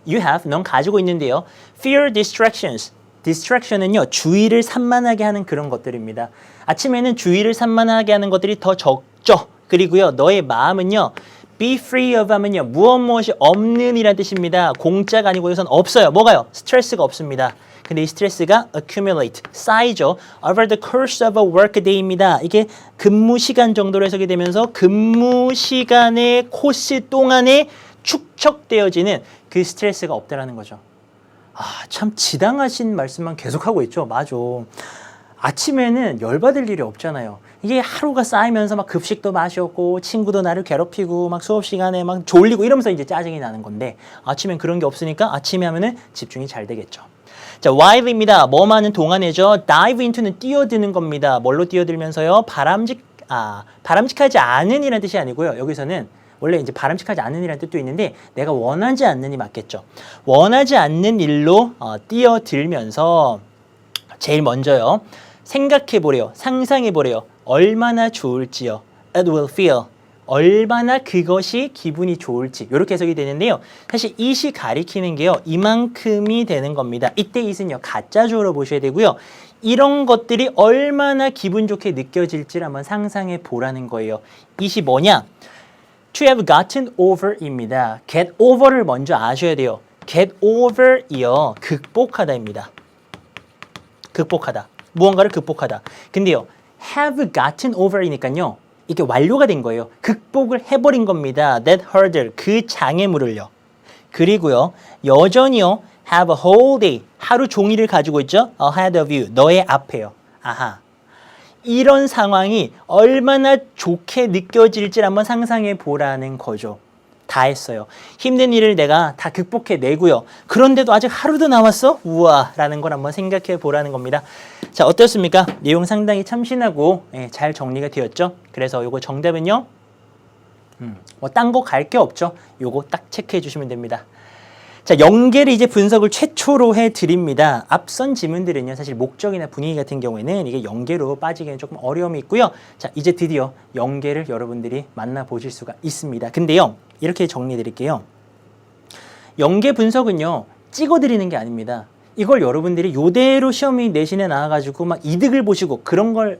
You have, 넌 가지고 있는데요. Fear distractions. distraction은요. 주의를 산만하게 하는 그런 것들입니다. 아침에는 주의를 산만하게 하는 것들이 더 적죠. 그리고요. 너의 마음은요. be free of 하면요. 무엇이 없는 이란 뜻입니다. 공짜가 아니고 여기서는 없어요. 뭐가요? 스트레스가 없습니다. 근데 이 스트레스가 accumulate, 쌓이죠. over the course of a work day입니다. 이게 근무 시간 정도로 해석이 되면서 근무 시간의 코스 동안에 축적되어지는 그 스트레스가 없다라는 거죠. 아, 참 지당하신 말씀만 계속하고 있죠. 맞아. 아침에는 열받을 일이 없잖아요. 이게 하루가 쌓이면서 막 급식도 맛이 없고 친구도 나를 괴롭히고 막 수업 시간에 막 졸리고 이러면서 이제 짜증이 나는 건데 아침엔 그런 게 없으니까 아침에 하면은 집중이 잘 되겠죠. 자, while입니다. 뭐만은 동안이죠. dive into는 뛰어드는 겁니다. 뭘로 뛰어들면서요? 바람직하지 않은 이라는 뜻이 아니고요. 여기서는 원래 이제 바람직하지 않는 일이라는 뜻도 있는데 내가 원하지 않는 이 맞겠죠. 원하지 않는 일로 뛰어들면서 제일 먼저요. 생각해 보래요. 상상해 보래요. 얼마나 좋을지요. It will feel. 얼마나 그것이 기분이 좋을지 이렇게 해석이 되는데요. 사실 it이 가리키는 게요. 이만큼이 되는 겁니다. 이때 it은요. 가짜주어로 보셔야 되고요. 이런 것들이 얼마나 기분 좋게 느껴질지를 한번 상상해 보라는 거예요. it이 뭐냐? To have gotten over입니다. get over를 먼저 아셔야 돼요. get over이요. 극복하다입니다. 극복하다. 무언가를 극복하다. 근데요. have gotten over이니까요. 이게 완료가 된 거예요. 극복을 해버린 겁니다. That hurdle, 그 장애물을요. 그리고요. 여전히요. have a whole day, 하루 종일을 가지고 있죠. ahead of you, 너의 앞에요. 아하. 이런 상황이 얼마나 좋게 느껴질지 한번 상상해 보라는 거죠. 다 했어요. 힘든 일을 내가 다 극복해내고요. 그런데도 아직 하루도 남았어? 우와 라는 걸 한번 생각해 보라는 겁니다. 자, 어떻습니까? 내용 상당히 참신하고 잘 정리가 되었죠? 그래서 요거 정답은요. 뭐 딴 거 갈 게 없죠? 요거 딱 체크해 주시면 됩니다. 자, 연계를 이제 분석을 최초로 해드립니다. 앞선 지문들은요, 사실 목적이나 분위기 같은 경우에는 이게 연계로 빠지기에는 조금 어려움이 있고요. 자, 이제 드디어 연계를 여러분들이 만나보실 수가 있습니다. 근데요, 이렇게 정리해 드릴게요. 연계 분석은요, 찍어드리는 게 아닙니다. 이걸 여러분들이 요대로 시험이 내신에 나와가지고 막 이득을 보시고 그런 걸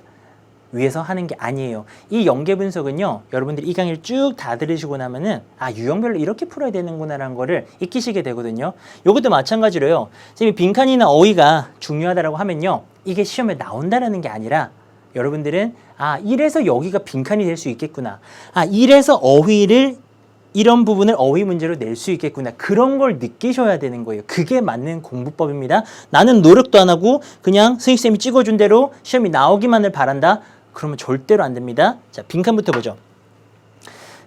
위해서 하는 게 아니에요. 이 연계 분석은요, 여러분들이 이 강의를 쭉 다 들으시고 나면은 아, 유형별로 이렇게 풀어야 되는구나라는 거를 익히시게 되거든요. 요것도 마찬가지로요. 선생님이 빈칸이나 어휘가 중요하다라고 하면요, 이게 시험에 나온다라는 게 아니라 여러분들은 아, 이래서 여기가 빈칸이 될 수 있겠구나. 아, 이래서 어휘를 이런 부분을 어휘 문제로 낼 수 있겠구나. 그런 걸 느끼셔야 되는 거예요. 그게 맞는 공부법입니다. 나는 노력도 안 하고 그냥 선생님이 찍어준 대로 시험이 나오기만을 바란다. 그러면 절대로 안 됩니다. 자, 빈칸부터 보죠.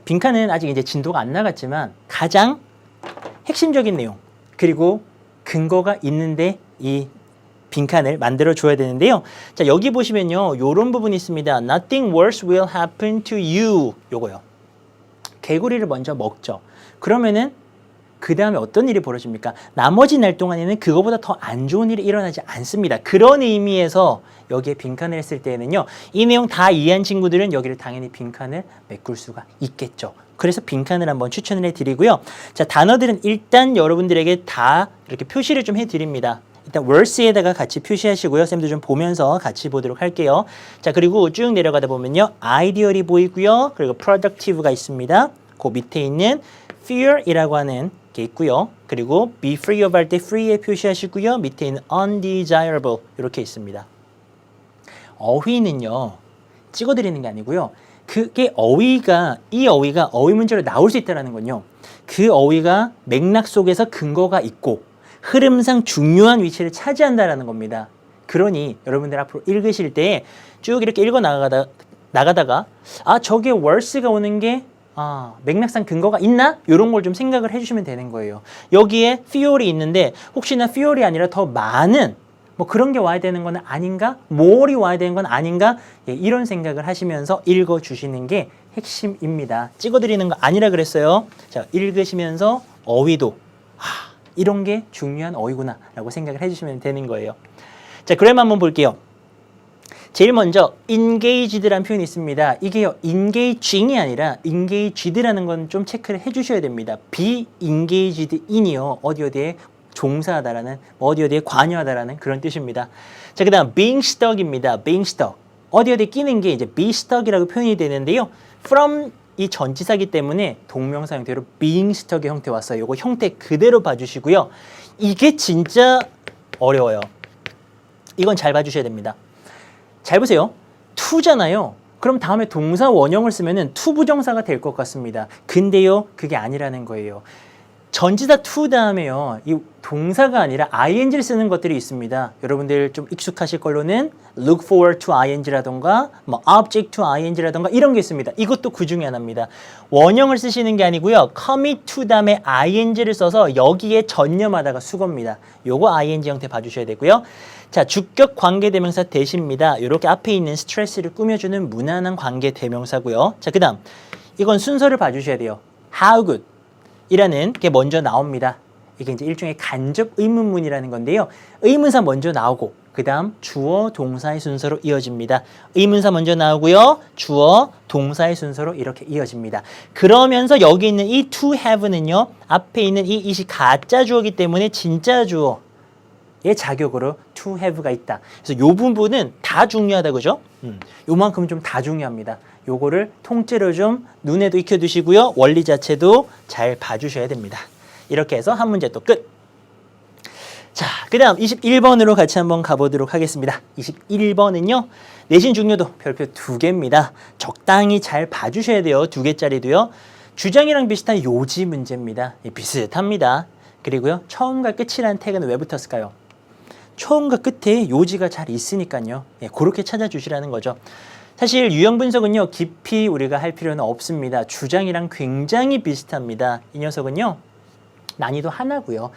빈칸은 아직 이제 진도가 안 나갔지만 가장 핵심적인 내용 그리고 근거가 있는데 이 빈칸을 만들어 줘야 되는데요. 자, 여기 보시면요. 요런 부분이 있습니다. Nothing worse will happen to you. 요거요. 개구리를 먼저 먹죠. 그러면은 그 다음에 어떤 일이 벌어집니까? 나머지 날 동안에는 그거보다 더 안 좋은 일이 일어나지 않습니다. 그런 의미에서 여기에 빈칸을 했을 때에는요. 이 내용 다 이해한 친구들은 여기를 당연히 빈칸을 메꿀 수가 있겠죠. 그래서 빈칸을 한번 추천을 해드리고요. 자, 단어들은 일단 여러분들에게 다 이렇게 표시를 좀 해드립니다. 일단 worse에다가 같이 표시하시고요. 쌤도 좀 보면서 같이 보도록 할게요. 자, 그리고 쭉 내려가다 보면요. ideal이 보이고요. 그리고 productive가 있습니다. 그 밑에 있는 fear이라고 하는 게 있고요. 그리고 be free of 할 때 free에 표시하시고요. 밑에 있는 undesirable 이렇게 있습니다. 어휘는요. 찍어드리는 게 아니고요. 그게 이 어휘가 어휘 문제로 나올 수 있다는 건요. 그 어휘가 맥락 속에서 근거가 있고 흐름상 중요한 위치를 차지한다라는 겁니다. 그러니 여러분들 앞으로 읽으실 때 쭉 이렇게 읽어 나가다가 아 저게 월스가 오는 게 맥락상 근거가 있나? 이런 걸 좀 생각을 해주시면 되는 거예요. 여기에 feel이 있는데 혹시나 feel이 아니라 더 많은 뭐 그런 게 와야 되는 건 아닌가? more이 와야 되는 건 아닌가? 예, 이런 생각을 하시면서 읽어주시는 게 핵심입니다. 찍어드리는 거 아니라 그랬어요. 자, 읽으시면서 어휘도 이런 게 중요한 어휘구나 라고 생각을 해주시면 되는 거예요. 자, 그래만 한번 볼게요. 제일 먼저 engaged라는 표현이 있습니다. 이게요, engaging이 아니라 engaged라는 건 좀 체크를 해주셔야 됩니다. be engaged in이요, 어디에 종사하다라는, 어디에 관여하다라는 그런 뜻입니다. 자, 그 다음 being stuck입니다. being stuck. 어디에 끼는 게 이제 be stuck이라고 표현이 되는데요. from 이 전치사기 때문에 동명사 형태로 being stuck의 형태 왔어요. 이거 형태 그대로 봐주시고요. 이게 진짜 어려워요. 이건 잘 봐주셔야 됩니다. 잘 보세요. to잖아요. 그럼 다음에 동사 원형을 쓰면은 to 부정사가 될 것 같습니다. 근데요, 그게 아니라는 거예요. 전치사 to 다음에요, 이 동사가 아니라 ing를 쓰는 것들이 있습니다. 여러분들 좀 익숙하실 걸로는 look forward to ing라던가 뭐 object to ing라던가 이런 게 있습니다. 이것도 그 중에 하나입니다. 원형을 쓰시는 게 아니고요, commit to 다음에 ing를 써서 여기에 전념하다가 수거입니다. 요거 ing 형태 봐주셔야 되고요. 자, 주격 관계대명사 대시입니다. 이렇게 앞에 있는 스트레스를 꾸며주는 무난한 관계대명사고요. 자, 그 다음 이건 순서를 봐주셔야 돼요. How good 이라는 게 먼저 나옵니다. 이게 이제 일종의 간접 의문문이라는 건데요. 의문사 먼저 나오고 그 다음 주어 동사의 순서로 이어집니다. 의문사 먼저 나오고요, 주어 동사의 순서로 이렇게 이어집니다. 그러면서 여기 있는 이 to have는요, 앞에 있는 이 it이 가짜 주어이기 때문에 진짜 주어의 자격으로 to have가 있다. 그래서 요 부분은 다 중요하다, 그죠? 요만큼 좀 다 중요합니다. 요거를 통째로 좀 눈에도 익혀두시고요. 원리 자체도 잘 봐주셔야 됩니다. 이렇게 해서 한 문제 또 끝. 자, 그 다음 21번으로 같이 한번 가보도록 하겠습니다. 21번은요. 내신 중요도 별표 2개입니다. 적당히 잘 봐주셔야 돼요. 2개짜리도요. 주장이랑 비슷한 요지 문제입니다. 비슷합니다. 그리고요. 처음과 끝이라는 태그는 왜 붙었을까요? 처음과 끝에 요지가 잘 있으니까요. 예, 그렇게 찾아주시라는 거죠. 사실 유형 분석은요, 깊이 우리가 할 필요는 없습니다. 주장이랑 굉장히 비슷합니다. 이 녀석은요, 난이도 하나고요.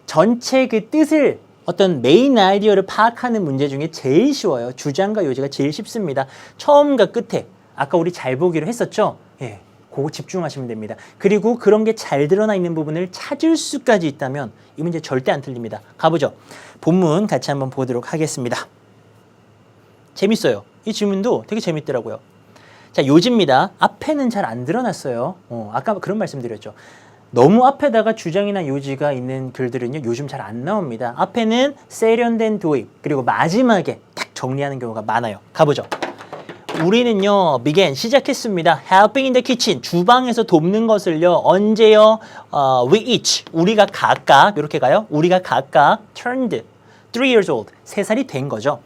전체 그 뜻을 어떤 메인 아이디어를 파악하는 문제 중에 제일 쉬워요. 주장과 요지가 제일 쉽습니다. 처음과 끝에 아까 우리 잘 보기로 했었죠? 예, 그거 집중하시면 됩니다. 그리고 그런 게 잘 드러나 있는 부분을 찾을 수까지 있다면 이 문제 절대 안 틀립니다. 가보죠. 본문 같이 한번 보도록 하겠습니다. 재밌어요. 이 질문도 되게 재밌더라고요. 자, 요지입니다. 앞에는 잘 안 드러났어요. 아까 그런 말씀 드렸죠. 너무 앞에다가 주장이나 요지가 있는 글들은요, 요즘 잘 안 나옵니다. 앞에는 세련된 도입, 그리고 마지막에 딱 정리하는 경우가 많아요. 가보죠. 우리는요, began, 시작했습니다. helping in the kitchen, 주방에서 돕는 것을요, 언제요? we each, 우리가 각각, 이렇게 가요. 우리가 각각 turned 3 years old, 3살이 된 거죠.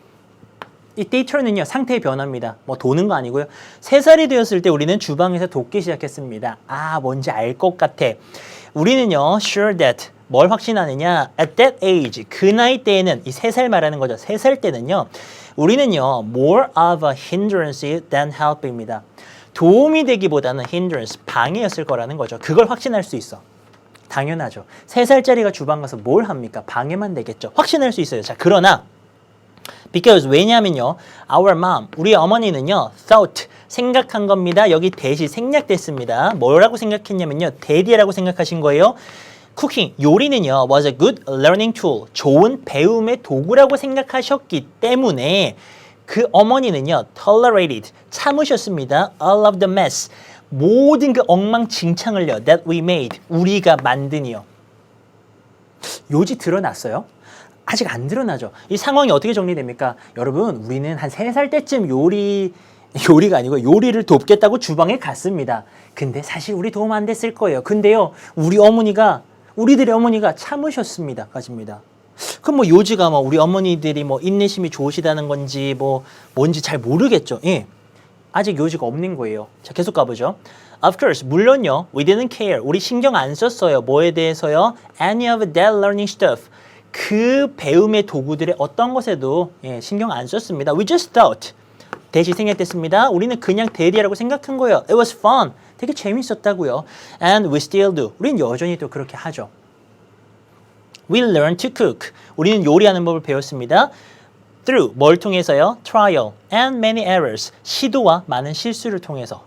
이때 이 turn은요, 상태의 변화입니다. 뭐 도는 거 아니고요. 3살이 되었을 때 우리는 주방에서 돕기 시작했습니다. 뭔지 알 것 같아. 우리는요, sure that, 뭘 확신하느냐? at that age, 그 나이 때에는, 이 3살 말하는 거죠. 3살 때는요, 우리는요, more of a hindrance than help입니다. 도움이 되기보다는 hindrance, 방해였을 거라는 거죠. 그걸 확신할 수 있어. 당연하죠. 3살짜리가 주방 가서 뭘 합니까? 방해만 되겠죠. 확신할 수 있어요. 자, 그러나 because 왜냐하면요, our mom, 우리 어머니는요, thought, 생각한 겁니다. 여기 대시 생략됐습니다. 뭐라고 생각했냐면요, daddy라고 생각하신 거예요. cooking, 요리는요, was a good learning tool, 좋은 배움의 도구라고 생각하셨기 때문에 그 어머니는요, tolerated, 참으셨습니다. all of the mess, 모든 그 엉망진창을요, that we made, 우리가 만든이요. 요지 드러났어요? 아직 안 드러나죠. 이 상황이 어떻게 정리됩니까? 여러분, 우리는 한 3살 때쯤 요리가 아니고 요리를 돕겠다고 주방에 갔습니다. 근데 사실 우리 도움 안 됐을 거예요. 근데요, 우리들의 어머니가 참으셨습니다. 까지입니다. 그럼 뭐 요지가 우리 어머니들이 인내심이 좋으시다는 건지 뭔지 잘 모르겠죠. 예. 아직 요지가 없는 거예요. 자, 계속 가보죠. Of course, 물론요. We didn't care. 우리 신경 안 썼어요. 뭐에 대해서요? Any of that learning stuff. 그 배움의 도구들의 어떤 것에도 신경 안 썼습니다. We just thought. 대시 생략됐습니다. 우리는 그냥 대리라고 생각한 거예요. It was fun. 되게 재밌었다고요. And we still do. 우린 여전히 또 그렇게 하죠. We learned to cook. 우리는 요리하는 법을 배웠습니다. Through 뭘 통해서요? Trial and many errors. 시도와 많은 실수를 통해서.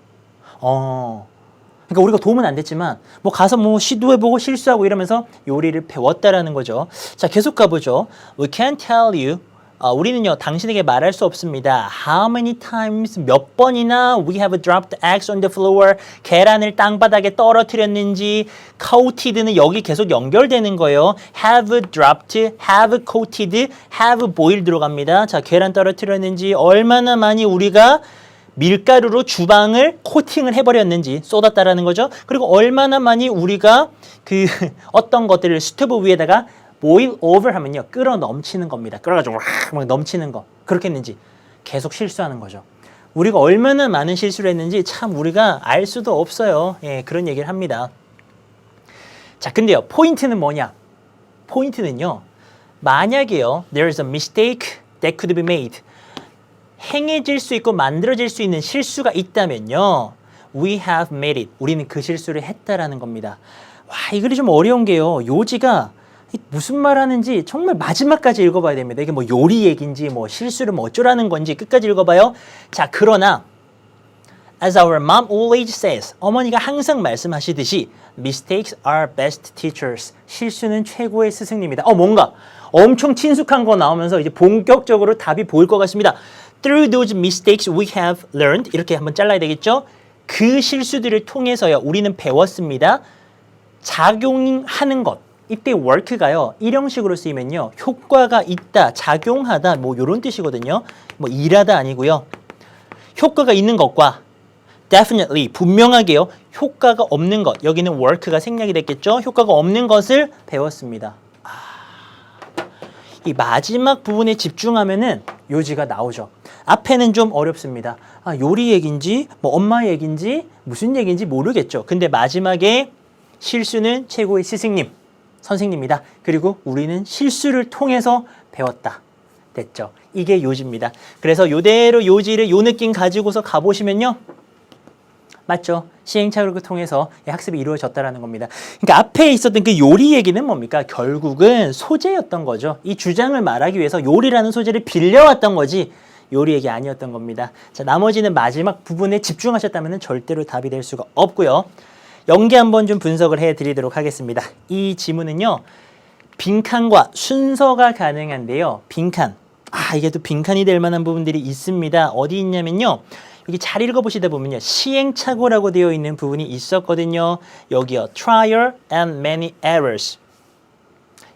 그러니까 우리가 도움은 안 됐지만 뭐 가서 뭐 시도해보고 실수하고 이러면서 요리를 배웠다라는 거죠. 자, 계속 가보죠. We can't tell you. 우리는요 당신에게 말할 수 없습니다. How many times 몇 번이나 we have dropped eggs on the floor. 계란을 땅바닥에 떨어뜨렸는지. coated는 여기 계속 연결되는 거예요. have dropped, have coated, have boiled 들어갑니다. 자, 계란 떨어뜨렸는지 얼마나 많이 우리가 밀가루로 주방을 코팅을 해버렸는지 쏟았다라는 거죠. 그리고 얼마나 많이 우리가 그 어떤 것들을 스토브 위에다가 boil over 하면요 끓어 넘치는 겁니다. 끓어가지고 막 넘치는 거 그렇게 했는지 계속 실수하는 거죠. 우리가 얼마나 많은 실수를 했는지 참 우리가 알 수도 없어요. 예, 그런 얘기를 합니다. 자, 근데요 포인트는 뭐냐? 포인트는요 만약에요 there's a mistake that could be made. 행해질 수 있고 만들어질 수 있는 실수가 있다면요 we have made it. 우리는 그 실수를 했다라는 겁니다. 와, 이 글이 좀 어려운 게요. 요지가 무슨 말 하는지 정말 마지막까지 읽어봐야 됩니다. 이게 뭐 요리 얘기인지 뭐 실수를 뭐 어쩌라는 건지 끝까지 읽어봐요. 자, 그러나 as our mom always says, 어머니가 항상 말씀하시듯이 mistakes are best teachers. 실수는 최고의 스승님이다. 뭔가 엄청 친숙한 거 나오면서 이제 본격적으로 답이 보일 것 같습니다. Through those mistakes we have learned. 이렇게 한번 잘라야 되겠죠? 그 실수들을 통해서요 우리는 배웠습니다. 작용하는 것. 이때 work가요 일형식으로 쓰이면요 효과가 있다, 작용하다 뭐 이런 뜻이거든요. 뭐 일하다 아니고요. 효과가 있는 것과 definitely 분명하게요 효과가 없는 것. 여기는 work가 생략이 됐겠죠. 효과가 없는 것을 배웠습니다. 이 마지막 부분에 집중하면은 요지가 나오죠. 앞에는 좀 어렵습니다. 요리 얘기인지 뭐 엄마 얘기인지 무슨 얘기인지 모르겠죠. 근데 마지막에 실수는 최고의 스승님 선생님이다. 그리고 우리는 실수를 통해서 배웠다. 됐죠. 이게 요지입니다. 그래서 요대로 요지를 요 느낌 가지고서 가보시면요. 맞죠. 시행착오를 통해서 학습이 이루어졌다는 겁니다. 그러니까 앞에 있었던 그 요리 얘기는 뭡니까? 결국은 소재였던 거죠. 이 주장을 말하기 위해서 요리라는 소재를 빌려왔던 거지 요리 얘기 아니었던 겁니다. 자, 나머지는 마지막 부분에 집중하셨다면 절대로 답이 될 수가 없고요. 연계 한번 좀 분석을 해드리도록 하겠습니다. 이 지문은요. 빈칸과 순서가 가능한데요. 빈칸. 이게 또 빈칸이 될 만한 부분들이 있습니다. 어디 있냐면요. 여기 잘 읽어보시다 보면요. 시행착오라고 되어 있는 부분이 있었거든요. 여기요. Trial and many errors.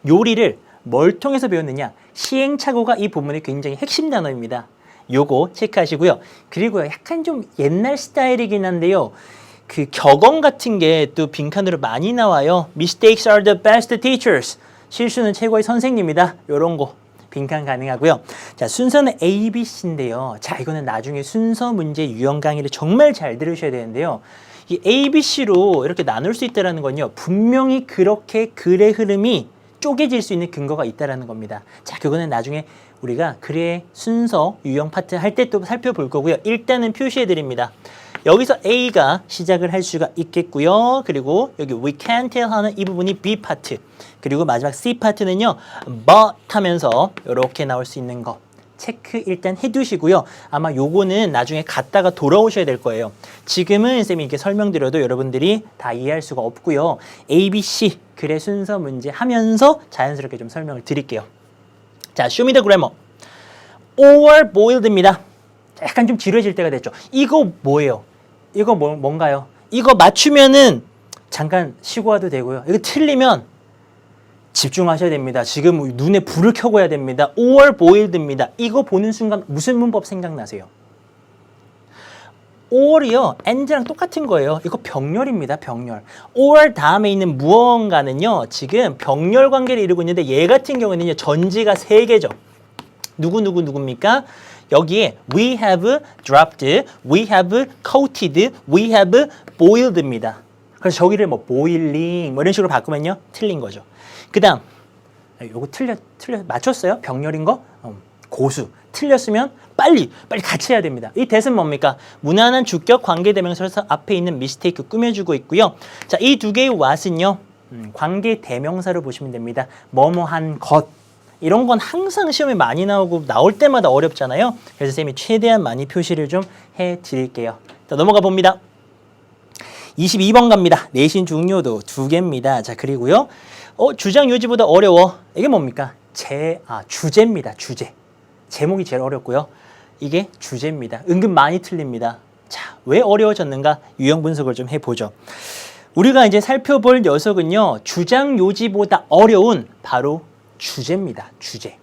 요리를 뭘 통해서 배웠느냐. 시행착오가 이 본문의 굉장히 핵심 단어입니다. 요거 체크하시고요. 그리고요. 약간 좀 옛날 스타일이긴 한데요. 그 격언 같은 게 또 빈칸으로 많이 나와요. Mistakes are the best teachers. 실수는 최고의 선생님이다. 요런 거 빈칸 가능하고요. 자, 순서는 A, B, C인데요. 자, 이거는 나중에 순서 문제 유형 강의를 정말 잘 들으셔야 되는데요. 이 A, B, C로 이렇게 나눌 수 있다는 건요. 분명히 그렇게 글의 흐름이 쪼개질 수 있는 근거가 있다는 겁니다. 자, 그거는 나중에 우리가 글의 순서 유형 파트 할 때 또 살펴볼 거고요. 일단은 표시해 드립니다. 여기서 A가 시작을 할 수가 있겠고요. 그리고 여기 we can't tell 하는 이 부분이 B 파트. 그리고 마지막 C 파트는요. but 하면서 이렇게 나올 수 있는 거. 체크 일단 해두시고요. 아마 요거는 나중에 갔다가 돌아오셔야 될 거예요. 지금은 쌤이 이렇게 설명드려도 여러분들이 다 이해할 수가 없고요. A, B, C 글의 순서 문제 하면서 자연스럽게 좀 설명을 드릴게요. 자, show me the grammar. or boiled입니다. 약간 좀 지루해질 때가 됐죠. 이거 뭐예요? 이거 뭔가요? 이거 맞추면은 잠깐 쉬고 와도 되고요. 이거 틀리면 집중하셔야 됩니다. 지금 눈에 불을 켜고 해야 됩니다. or boiled입니다. 이거 보는 순간 무슨 문법 생각나세요? or이요. and랑 똑같은 거예요. 이거 병렬입니다. 병렬. or 다음에 있는 무언가는요. 지금 병렬 관계를 이루고 있는데 얘 같은 경우는요. 전지가 3개죠. 누구입니까? 여기에 we have dropped, we have coated, we have boiled입니다. 그래서 저기를 뭐 boiling 뭐 이런 식으로 바꾸면요 틀린 거죠. 그다음 요거 틀려 맞췄어요? 병렬인 거? 고수 틀렸으면 빨리 같이 해야 됩니다. 이 that은 뭡니까? 무난한 주격 관계대명사에서 앞에 있는 mistake 꾸며주고 있고요. 자, 이 두 개의 what은요 관계대명사로 보시면 됩니다. 뭐뭐한 것 이런 건 항상 시험에 많이 나오고 나올 때마다 어렵잖아요. 그래서 쌤이 최대한 많이 표시를 좀 해드릴게요. 자, 넘어가 봅니다. 22번 갑니다. 내신 중요도 2개입니다. 자, 그리고요. 주장 요지보다 어려워. 이게 뭡니까? 주제입니다. 주제. 제목이 제일 어렵고요. 이게 주제입니다. 은근 많이 틀립니다. 자, 왜 어려워졌는가? 유형 분석을 좀 해보죠. 우리가 이제 살펴볼 녀석은요. 주장 요지보다 어려운 바로 주제입니다. 주제.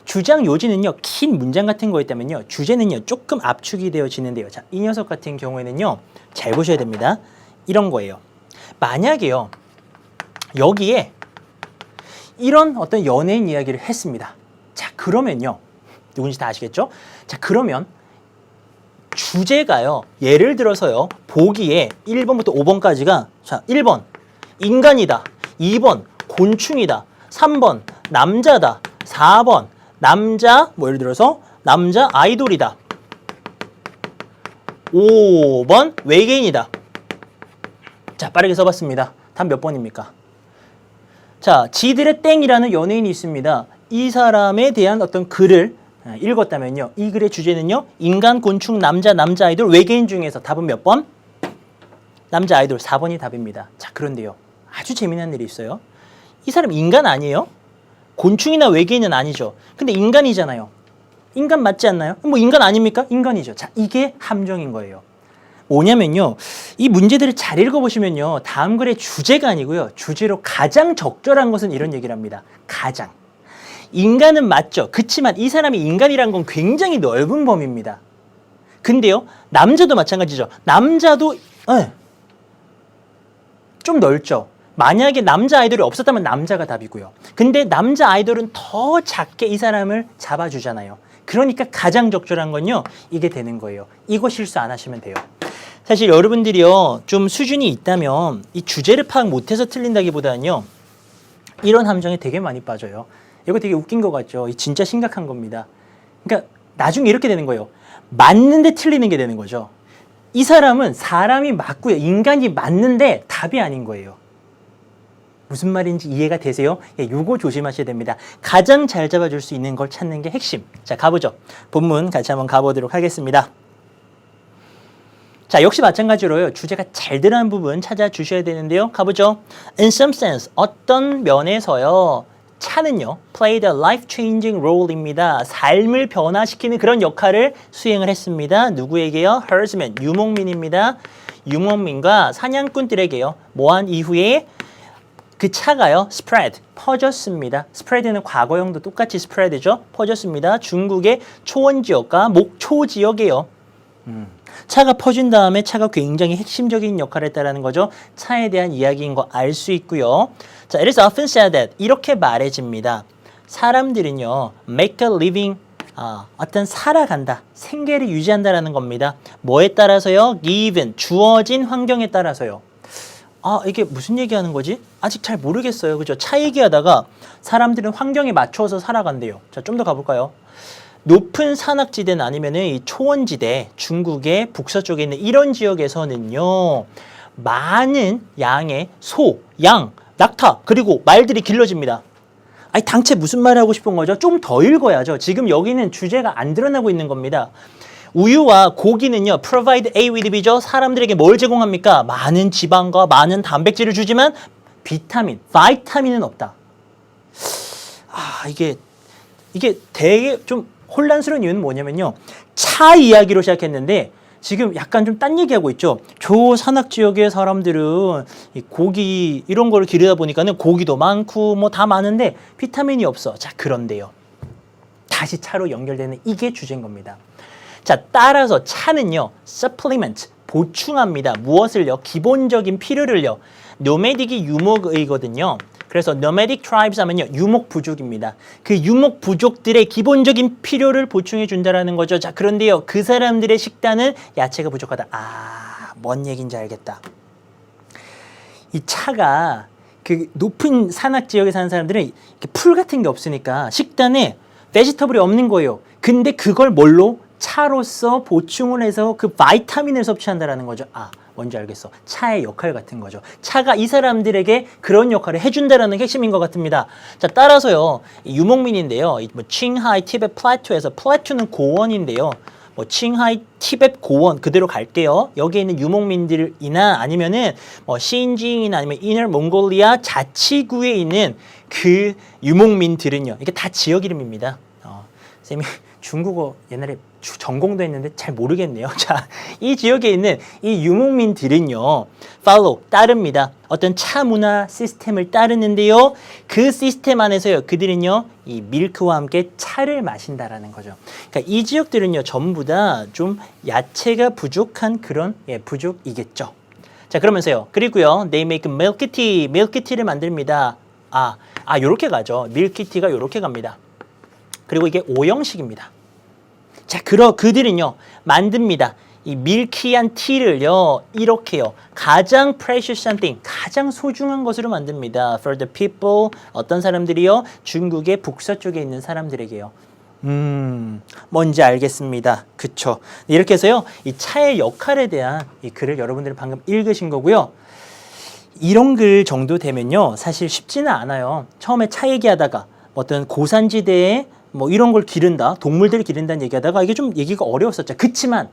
주장 요지는요. 긴 문장 같은 거 있다면요. 주제는요. 조금 압축이 되어지는데요. 자, 이 녀석 같은 경우에는요. 잘 보셔야 됩니다. 이런 거예요. 만약에요. 여기에 이런 어떤 연예인 이야기를 했습니다. 자, 그러면요. 누군지 다 아시겠죠? 자, 그러면 주제가요. 예를 들어서요. 보기에 1번부터 5번까지가 자, 1번 인간이다. 2번 곤충이다. 3번 남자다. 4번 남자 뭐 예를 들어서 남자 아이돌이다. 5번 외계인이다. 자, 빠르게 써봤습니다. 답 몇 번입니까? 자, 지들의 땡이라는 연예인이 있습니다. 이 사람에 대한 어떤 글을 읽었다면요. 이 글의 주제는요. 인간, 곤충, 남자 아이돌, 외계인 중에서 답은 몇 번? 남자 아이돌 4번이 답입니다. 자, 그런데요. 아주 재미난 일이 있어요. 이 사람 인간 아니에요? 곤충이나 외계인은 아니죠. 근데 인간이잖아요. 인간 맞지 않나요? 뭐 인간 아닙니까? 인간이죠. 자, 이게 함정인 거예요. 뭐냐면요. 이 문제들을 잘 읽어보시면요. 다음 글의 주제가 아니고요. 주제로 가장 적절한 것은 이런 얘기를 합니다. 가장. 인간은 맞죠. 그치만 이 사람이 인간이란 건 굉장히 넓은 범위입니다. 근데요. 남자도 마찬가지죠. 남자도 좀 넓죠. 만약에 남자 아이돌이 없었다면 남자가 답이고요. 근데 남자 아이돌은 더 작게 이 사람을 잡아주잖아요. 그러니까 가장 적절한 건요. 이게 되는 거예요. 이거 실수 안 하시면 돼요. 사실 여러분들이요. 좀 수준이 있다면 이 주제를 파악 못해서 틀린다기보다는요. 이런 함정에 되게 많이 빠져요. 이거 되게 웃긴 것 같죠? 진짜 심각한 겁니다. 그러니까 나중에 이렇게 되는 거예요. 맞는데 틀리는 게 되는 거죠. 이 사람은 사람이 맞고요. 인간이 맞는데 답이 아닌 거예요. 무슨 말인지 이해가 되세요? 예, 이거 조심하셔야 됩니다. 가장 잘 잡아줄 수 있는 걸 찾는 게 핵심. 자, 가보죠. 본문 같이 한번 가보도록 하겠습니다. 자, 역시 마찬가지로요. 주제가 잘 들어간 부분 찾아주셔야 되는데요. 가보죠. In some sense, 어떤 면에서요. 차는요. played a life-changing role입니다. 삶을 변화시키는 그런 역할을 수행을 했습니다. 누구에게요? herdsman, 유목민입니다. 유목민과 사냥꾼들에게요. 뭐한 이후에 그 차가요. spread, 퍼졌습니다. spread는 과거형도 똑같이 spread죠. 퍼졌습니다. 중국의 초원 지역과 목초 지역이에요. 차가 퍼진 다음에 차가 굉장히 핵심적인 역할을 했다는 거죠. 차에 대한 이야기인 거 알 수 있고요. 자, it is often said that 이렇게 말해집니다. 사람들은요, make a living, 어떤 살아간다, 생계를 유지한다라는 겁니다. 뭐에 따라서요? given, 주어진 환경에 따라서요. 이게 무슨 얘기하는 거지? 아직 잘 모르겠어요. 그죠? 차 얘기하다가 사람들은 환경에 맞춰서 살아간대요. 자, 좀 더 가볼까요? 높은 산악지대는 아니면은 이 초원지대, 중국의 북서쪽에 있는 이런 지역에서는요, 많은 양의 소, 양, 낙타, 그리고 말들이 길러집니다. 아니, 당최 무슨 말 하고 싶은 거죠? 좀 더 읽어야죠. 지금 여기는 주제가 안 드러나고 있는 겁니다. 우유와 고기는요, provide A with B죠. 사람들에게 뭘 제공합니까? 많은 지방과 많은 단백질을 주지만 바이타민은 없다. 이게 되게 좀 혼란스러운 이유는 뭐냐면요. 차 이야기로 시작했는데 지금 약간 좀 딴 얘기하고 있죠. 저 산악 지역의 사람들은 이 고기 이런 걸 기르다 보니까는 고기도 많고 뭐 다 많은데 비타민이 없어. 자, 그런데요. 다시 차로 연결되는 이게 주제인 겁니다. 자, 따라서 차는요. supplement, 보충합니다. 무엇을요? 기본적인 필요를요. 노매딕이 유목의거든요. 그래서 nomadic tribes 하면요, 유목 부족입니다. 그 유목 부족들의 기본적인 필요를 보충해 준다라는 거죠. 자, 그런데요, 그 사람들의 식단은 야채가 부족하다. 아, 뭔 얘기인지 알겠다. 이 차가 그 높은 산악 지역에 사는 사람들은 풀 같은 게 없으니까 식단에 베지터블이 없는 거예요. 근데 그걸 뭘로? 차로서 보충을 해서 그 바이타민을 섭취한다라는 거죠. 아, 뭔지 알겠어. 차의 역할 같은 거죠. 차가 이 사람들에게 그런 역할을 해준다라는 게 핵심인 것 같습니다. 자, 따라서요, 유목민인데요. 뭐 칭하이 티베트 플래투에서, 플래투는 고원인데요. 뭐 칭하이 티베트 고원 그대로 갈게요. 여기에 있는 유목민들이나 아니면은 뭐 신징이나 아니면 이너 몽골리아 자치구에 있는 그 유목민들은요, 이게 다 지역 이름입니다. 쌤이 중국어 옛날에 전공도 했는데 잘 모르겠네요. 자, 이 지역에 있는 이 유목민들은요, follow, 따릅니다. 어떤 차 문화 시스템을 따르는데요, 그 시스템 안에서요, 그들은요, 이 밀크와 함께 차를 마신다라는 거죠. 그러니까 이 지역들은요, 전부 다 좀 야채가 부족한 그런 부족이겠죠. 자, 그러면서요, 그리고요, they make milk tea, milk tea를 만듭니다. 요렇게 가죠. 밀크 티가 요렇게 갑니다. 그리고 이게 O형식입니다. 자, 그들은요, 만듭니다. 이 밀키한 티를요, 이렇게요, 가장 precious thing, 가장 소중한 것으로 만듭니다. For the people, 어떤 사람들이요? 중국의 북서쪽에 있는 사람들에게요. 뭔지 알겠습니다. 그쵸? 이렇게 해서요, 이 차의 역할에 대한 이 글을 여러분들이 방금 읽으신 거고요. 이런 글 정도 되면요, 사실 쉽지는 않아요. 처음에 차 얘기하다가 어떤 고산지대에 뭐 이런 걸 기른다, 동물들을 기른다는 얘기하다가 이게 좀 얘기가 어려웠었죠. 그치만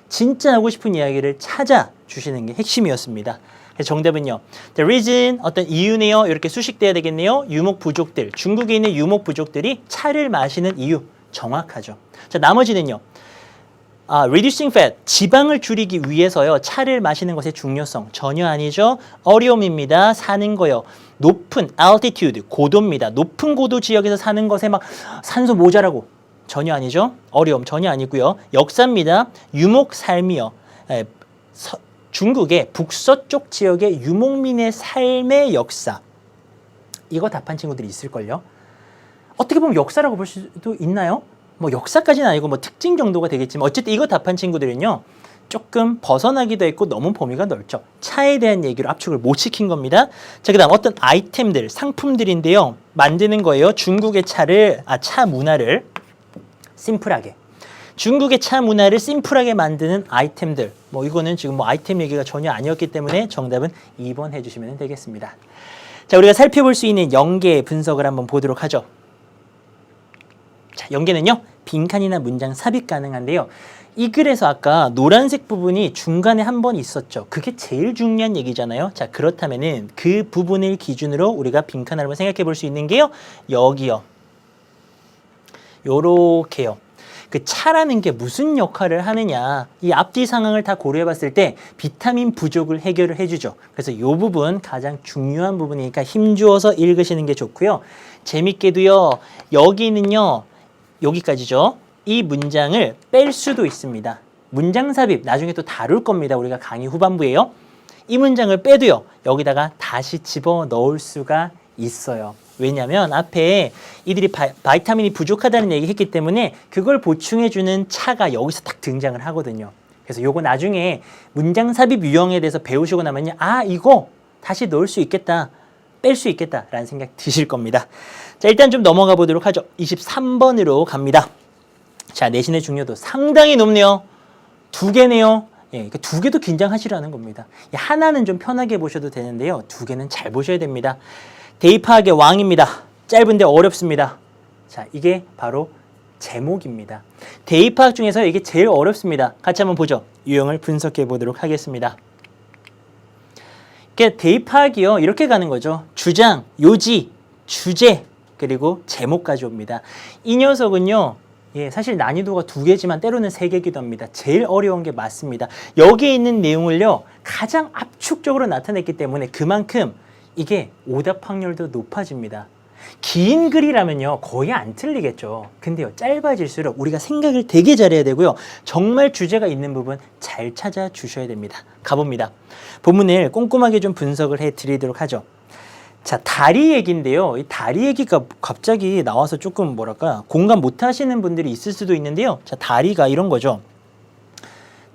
진짜 하고 싶은 이야기를 찾아주시는 게 핵심이었습니다. 그래서 정답은요, the reason, 어떤 이유네요. 이렇게 수식돼야 되겠네요. 유목 부족들, 중국에 있는 유목 부족들이 차를 마시는 이유, 정확하죠. 자, 나머지는요, reducing fat, 지방을 줄이기 위해서요, 차를 마시는 것의 중요성 전혀 아니죠. 어려움입니다. 사는 거요. 높은 altitude, 고도입니다. 높은 고도 지역에서 사는 것에 막 산소 모자라고, 전혀 아니죠. 어려움 전혀 아니고요. 역사입니다. 유목 삶이요. 중국의 북서쪽 지역의 유목민의 삶의 역사. 이거 답한 친구들이 있을걸요. 어떻게 보면 역사라고 볼 수도 있나요? 뭐 역사까지는 아니고 뭐 특징 정도가 되겠지만 어쨌든 이거 답한 친구들은요, 조금 벗어나기도 했고 너무 범위가 넓죠. 차에 대한 얘기로 압축을 못 시킨 겁니다. 자, 그 다음 어떤 아이템들, 상품들인데요, 만드는 거예요. 중국의 차 문화를 심플하게, 중국의 차 문화를 심플하게 만드는 아이템들. 뭐 이거는 지금 뭐 아이템 얘기가 전혀 아니었기 때문에 정답은 2번 해주시면 되겠습니다. 자, 우리가 살펴볼 수 있는 연계 분석을 한번 보도록 하죠. 자, 연계는요, 빈칸이나 문장 삽입 가능한데요. 이 글에서 아까 노란색 부분이 중간에 한 번 있었죠. 그게 제일 중요한 얘기잖아요. 자, 그렇다면은 그 부분을 기준으로 우리가 빈칸을 한번 생각해 볼 수 있는 게요, 여기요. 요렇게요. 그 차라는 게 무슨 역할을 하느냐, 이 앞뒤 상황을 다 고려해 봤을 때 비타민 부족을 해결을 해주죠. 그래서 이 부분 가장 중요한 부분이니까 힘주어서 읽으시는 게 좋고요. 재밌게도요, 여기는요, 여기까지죠. 이 문장을 뺄 수도 있습니다. 문장 삽입 나중에 또 다룰 겁니다. 우리가 강의 후반부에요. 이 문장을 빼도요, 여기다가 다시 집어 넣을 수가 있어요. 왜냐하면 앞에 이들이 바이타민이 부족하다는 얘기 했기 때문에 그걸 보충해주는 차가 여기서 딱 등장을 하거든요. 그래서 요거 나중에 문장 삽입 유형에 대해서 배우시고 나면요, 이거 다시 넣을 수 있겠다, 뺄 수 있겠다 라는 생각 드실 겁니다. 자, 일단 좀 넘어가 보도록 하죠. 23번으로 갑니다. 자, 내신의 중요도 상당히 높네요. 2개네요. 예, 그 2개도 긴장하시라는 겁니다. 하나는 좀 편하게 보셔도 되는데요, 2개는 잘 보셔야 됩니다. 대입하학의 왕입니다. 짧은데 어렵습니다. 자, 이게 바로 제목입니다. 대입하학 중에서 이게 제일 어렵습니다. 같이 한번 보죠. 유형을 분석해 보도록 하겠습니다. 대입하학이요, 이렇게 가는 거죠. 주장, 요지, 주제, 그리고 제목까지 옵니다. 이 녀석은요, 사실 난이도가 2개지만 때로는 3개기도 합니다. 제일 어려운 게 맞습니다. 여기에 있는 내용을요, 가장 압축적으로 나타냈기 때문에 그만큼 이게 오답 확률도 높아집니다. 긴 글이라면요, 거의 안 틀리겠죠. 근데요, 짧아질수록 우리가 생각을 되게 잘해야 되고요, 정말 주제가 있는 부분 잘 찾아주셔야 됩니다. 가봅니다. 본문을 꼼꼼하게 좀 분석을 해드리도록 하죠. 자, 다리 얘기인데요. 이 다리 얘기가 갑자기 나와서 조금 뭐랄까 공감 못 하시는 분들이 있을 수도 있는데요. 자, 다리가 이런 거죠.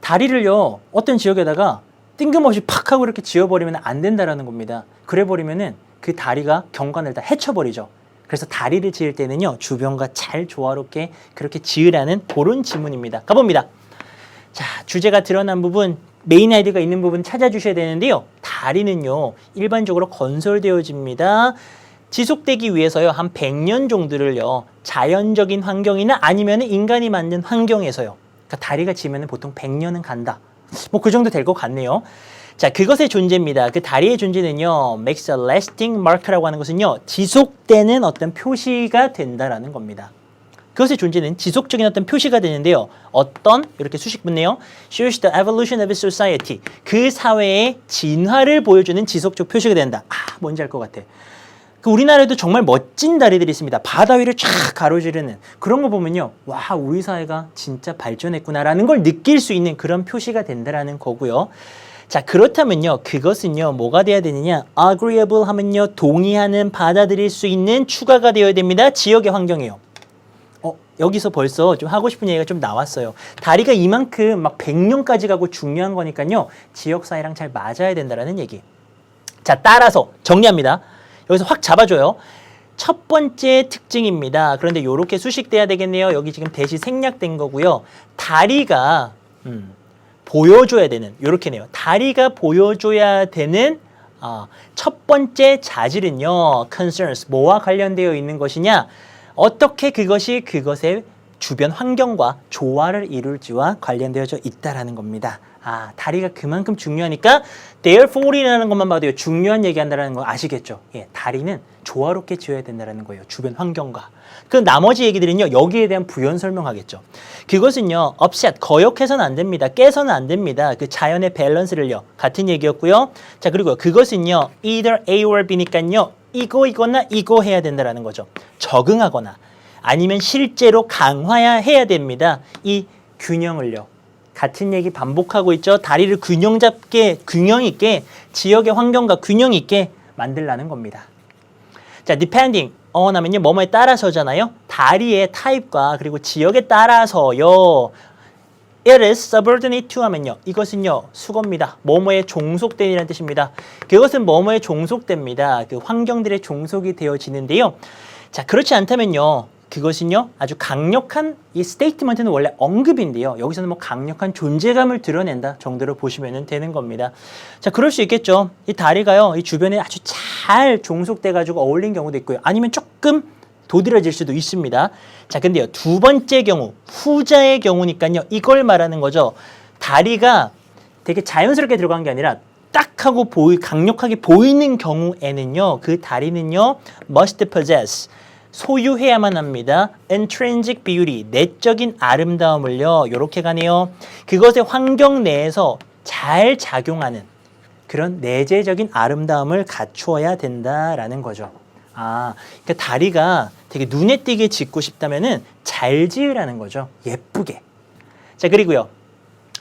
다리를요, 어떤 지역에다가 뜬금없이 팍 하고 이렇게 지어버리면 안 된다라는 겁니다. 그래 버리면은 그 다리가 경관을 다 해쳐버리죠. 그래서 다리를 지을 때는요, 주변과 잘 조화롭게 그렇게 지으라는 그런 지문입니다. 가봅니다. 자, 주제가 드러난 부분, 메인 아이디가 있는 부분 찾아주셔야 되는데요. 다리는요, 일반적으로 건설되어집니다. 지속되기 위해서요, 한 100년 정도를요, 자연적인 환경이나 아니면 인간이 만든 환경에서요. 그러니까 다리가 지으면 보통 100년은 간다. 뭐 그 정도 될 것 같네요. 자, 그것의 존재입니다. 그 다리의 존재는요, makes a lasting mark라고 하는 것은요, 지속되는 어떤 표시가 된다라는 겁니다. 그것의 존재는 지속적인 어떤 표시가 되는데요. 어떤? 이렇게 수식 붙네요. shows the evolution of society. 그 사회의 진화를 보여주는 지속적 표시가 된다. 아, 뭔지 알 것 같아. 그 우리나라에도 정말 멋진 다리들이 있습니다. 바다 위를 쫙 가로지르는 그런 거 보면요. 와, 우리 사회가 진짜 발전했구나라는 걸 느낄 수 있는 그런 표시가 된다라는 거고요. 자, 그렇다면요. 그것은요. 뭐가 돼야 되느냐? agreeable 하면요. 동의하는, 받아들일 수 있는 추가가 되어야 됩니다. 지역의 환경이요. 여기서 벌써 좀 하고 싶은 얘기가 좀 나왔어요. 다리가 이만큼 막 100년까지 가고 중요한 거니까요. 지역 사회랑 잘 맞아야 된다라는 얘기. 자, 따라서 정리합니다. 여기서 확 잡아줘요. 첫 번째 특징입니다. 그런데 이렇게 수식돼야 되겠네요. 여기 지금 대시 생략된 거고요. 다리가 보여줘야 되는, 요렇게네요. 다리가 보여줘야 되는 첫 번째 자질은요. concerns, 뭐와 관련되어 있는 것이냐? 어떻게 그것이 그것의 주변 환경과 조화를 이룰지와 관련되어져 있다라는 겁니다. 아, 다리가 그만큼 중요하니까 therefore이라는 것만 봐도요. 중요한 얘기한다는 거 아시겠죠? 예, 다리는 조화롭게 지어야 된다는 거예요. 주변 환경과. 그 나머지 얘기들은요. 여기에 대한 부연 설명하겠죠. 그것은요. upset, 거역해서는 안 됩니다. 깨서는 안 됩니다. 그 자연의 밸런스를요. 같은 얘기였고요. 자, 그리고 그것은요. either A or B니까요. 이거나 이거 해야 된다는 거죠. 적응하거나 아니면 실제로 강화해야 됩니다. 이 균형을요. 같은 얘기 반복하고 있죠. 다리를 균형 있게 지역의 환경과 균형 있게 만들라는 겁니다. 자, depending 하면요. 뭐뭐에 따라서잖아요. 다리의 타입과 그리고 지역에 따라서요. It is subordinate to 하면요. 이것은요. 수거입니다. 뭐뭐에 종속된이라는 뜻입니다. 그것은 뭐뭐에 종속됩니다. 그 환경들에 종속이 되어지는데요. 자, 그렇지 않다면요. 그것은요. 아주 강력한 이 스테이트먼트는 원래 언급인데요. 여기서는 뭐 강력한 존재감을 드러낸다 정도로 보시면 되는 겁니다. 자, 그럴 수 있겠죠. 이 다리가요. 이 주변에 아주 잘 종속돼 가지고 어울린 경우도 있고요. 아니면 조금 도드라질 수도 있습니다. 자, 근데요. 두 번째 경우, 후자의 경우니까요. 이걸 말하는 거죠. 다리가 되게 자연스럽게 들어간 게 아니라 딱 하고 강력하게 보이는 경우에는요. 그 다리는요. must possess, 소유해야만 합니다. intrinsic beauty, 내적인 아름다움을요. 요렇게 가네요. 그것의 환경 내에서 잘 작용하는 그런 내재적인 아름다움을 갖추어야 된다라는 거죠. 아, 그러니까 다리가 되게 눈에 띄게 짓고 싶다면은 잘 지으라는 거죠. 예쁘게. 자, 그리고요.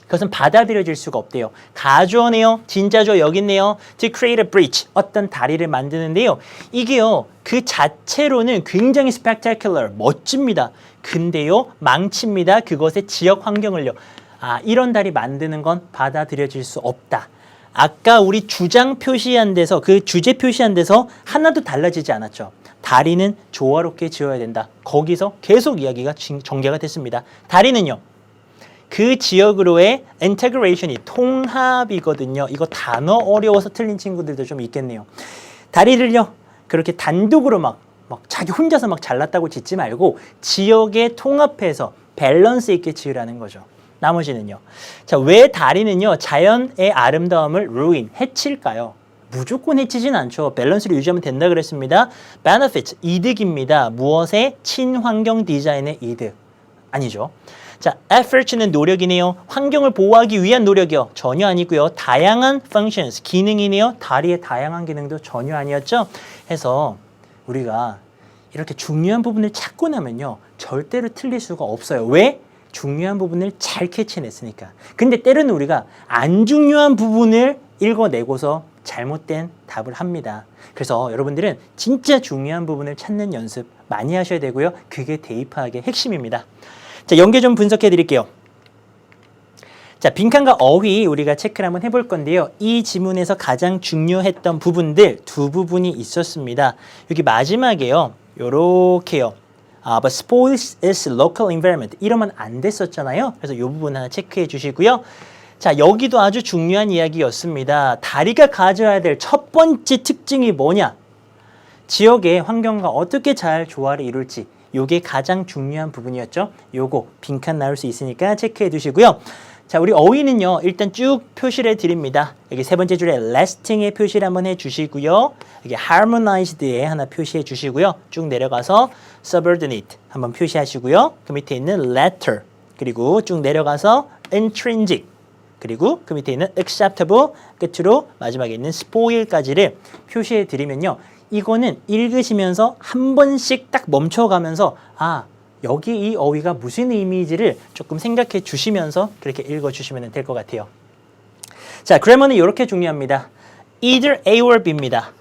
그것은 받아들여질 수가 없대요. 가주어네요. 진짜죠. 여기 있네요. To create a bridge. 어떤 다리를 만드는데요. 이게요. 그 자체로는 굉장히 spectacular. 멋집니다. 근데요. 망칩니다. 그것의 지역 환경을요. 아, 이런 다리 만드는 건 받아들여질 수 없다. 아까 우리 주장 표시한 데서 그 주제 표시한 데서 하나도 달라지지 않았죠. 다리는 조화롭게 지어야 된다. 거기서 계속 이야기가 전개가 됐습니다. 다리는요. 그 지역으로의 integration이 통합이거든요. 이거 단어 어려워서 틀린 친구들도 좀 있겠네요. 다리를요. 그렇게 단독으로 막 자기 혼자서 막 잘났다고 짓지 말고 지역에 통합해서 밸런스 있게 지으라는 거죠. 나머지는요. 자, 왜 다리는요. 자연의 아름다움을 ruin, 해칠까요? 무조건 해치진 않죠. 밸런스를 유지하면 된다 그랬습니다. benefit, 이득입니다. 무엇의? 친환경 디자인의 이득. 아니죠. 자, effort는 노력이네요. 환경을 보호하기 위한 노력이요. 전혀 아니고요. 다양한 functions, 기능이네요. 다리의 다양한 기능도 전혀 아니었죠. 해서 우리가 이렇게 중요한 부분을 찾고 나면요. 절대로 틀릴 수가 없어요. 왜? 중요한 부분을 잘 캐치냈으니까. 근데 때로는 우리가 안 중요한 부분을 읽어내고서 잘못된 답을 합니다. 그래서 여러분들은 진짜 중요한 부분을 찾는 연습 많이 하셔야 되고요. 그게 대입화학의 핵심입니다. 자, 연계 좀 분석해 드릴게요. 자, 빈칸과 어휘 우리가 체크를 한번 해볼 건데요. 이 지문에서 가장 중요했던 부분들 두 부분이 있었습니다. 여기 마지막에요. 요렇게요. but spoils its local environment. 이러면 안 됐었잖아요. 그래서 이 부분 하나 체크해 주시고요. 자, 여기도 아주 중요한 이야기였습니다. 다리가 가져야 될 첫 번째 특징이 뭐냐? 지역의 환경과 어떻게 잘 조화를 이룰지. 요게 가장 중요한 부분이었죠. 요거 빈칸 나올 수 있으니까 체크해 두시고요. 자, 우리 어휘는요. 일단 쭉 표시를 해드립니다. 여기 세 번째 줄에 lasting에 표시를 한번 해주시고요. 여기 harmonized에 하나 표시해 주시고요. 쭉 내려가서 subordinate 한번 표시하시고요. 그 밑에 있는 letter 그리고 쭉 내려가서 intrinsic 그리고 그 밑에 있는 acceptable 끝으로 마지막에 있는 spoil까지를 표시해 드리면요. 이거는 읽으시면서 한 번씩 딱 멈춰가면서 여기 이 어휘가 무슨 의미인지를 조금 생각해 주시면서 그렇게 읽어주시면 될 것 같아요. 자, 그래머는 이렇게 중요합니다. either A or B입니다.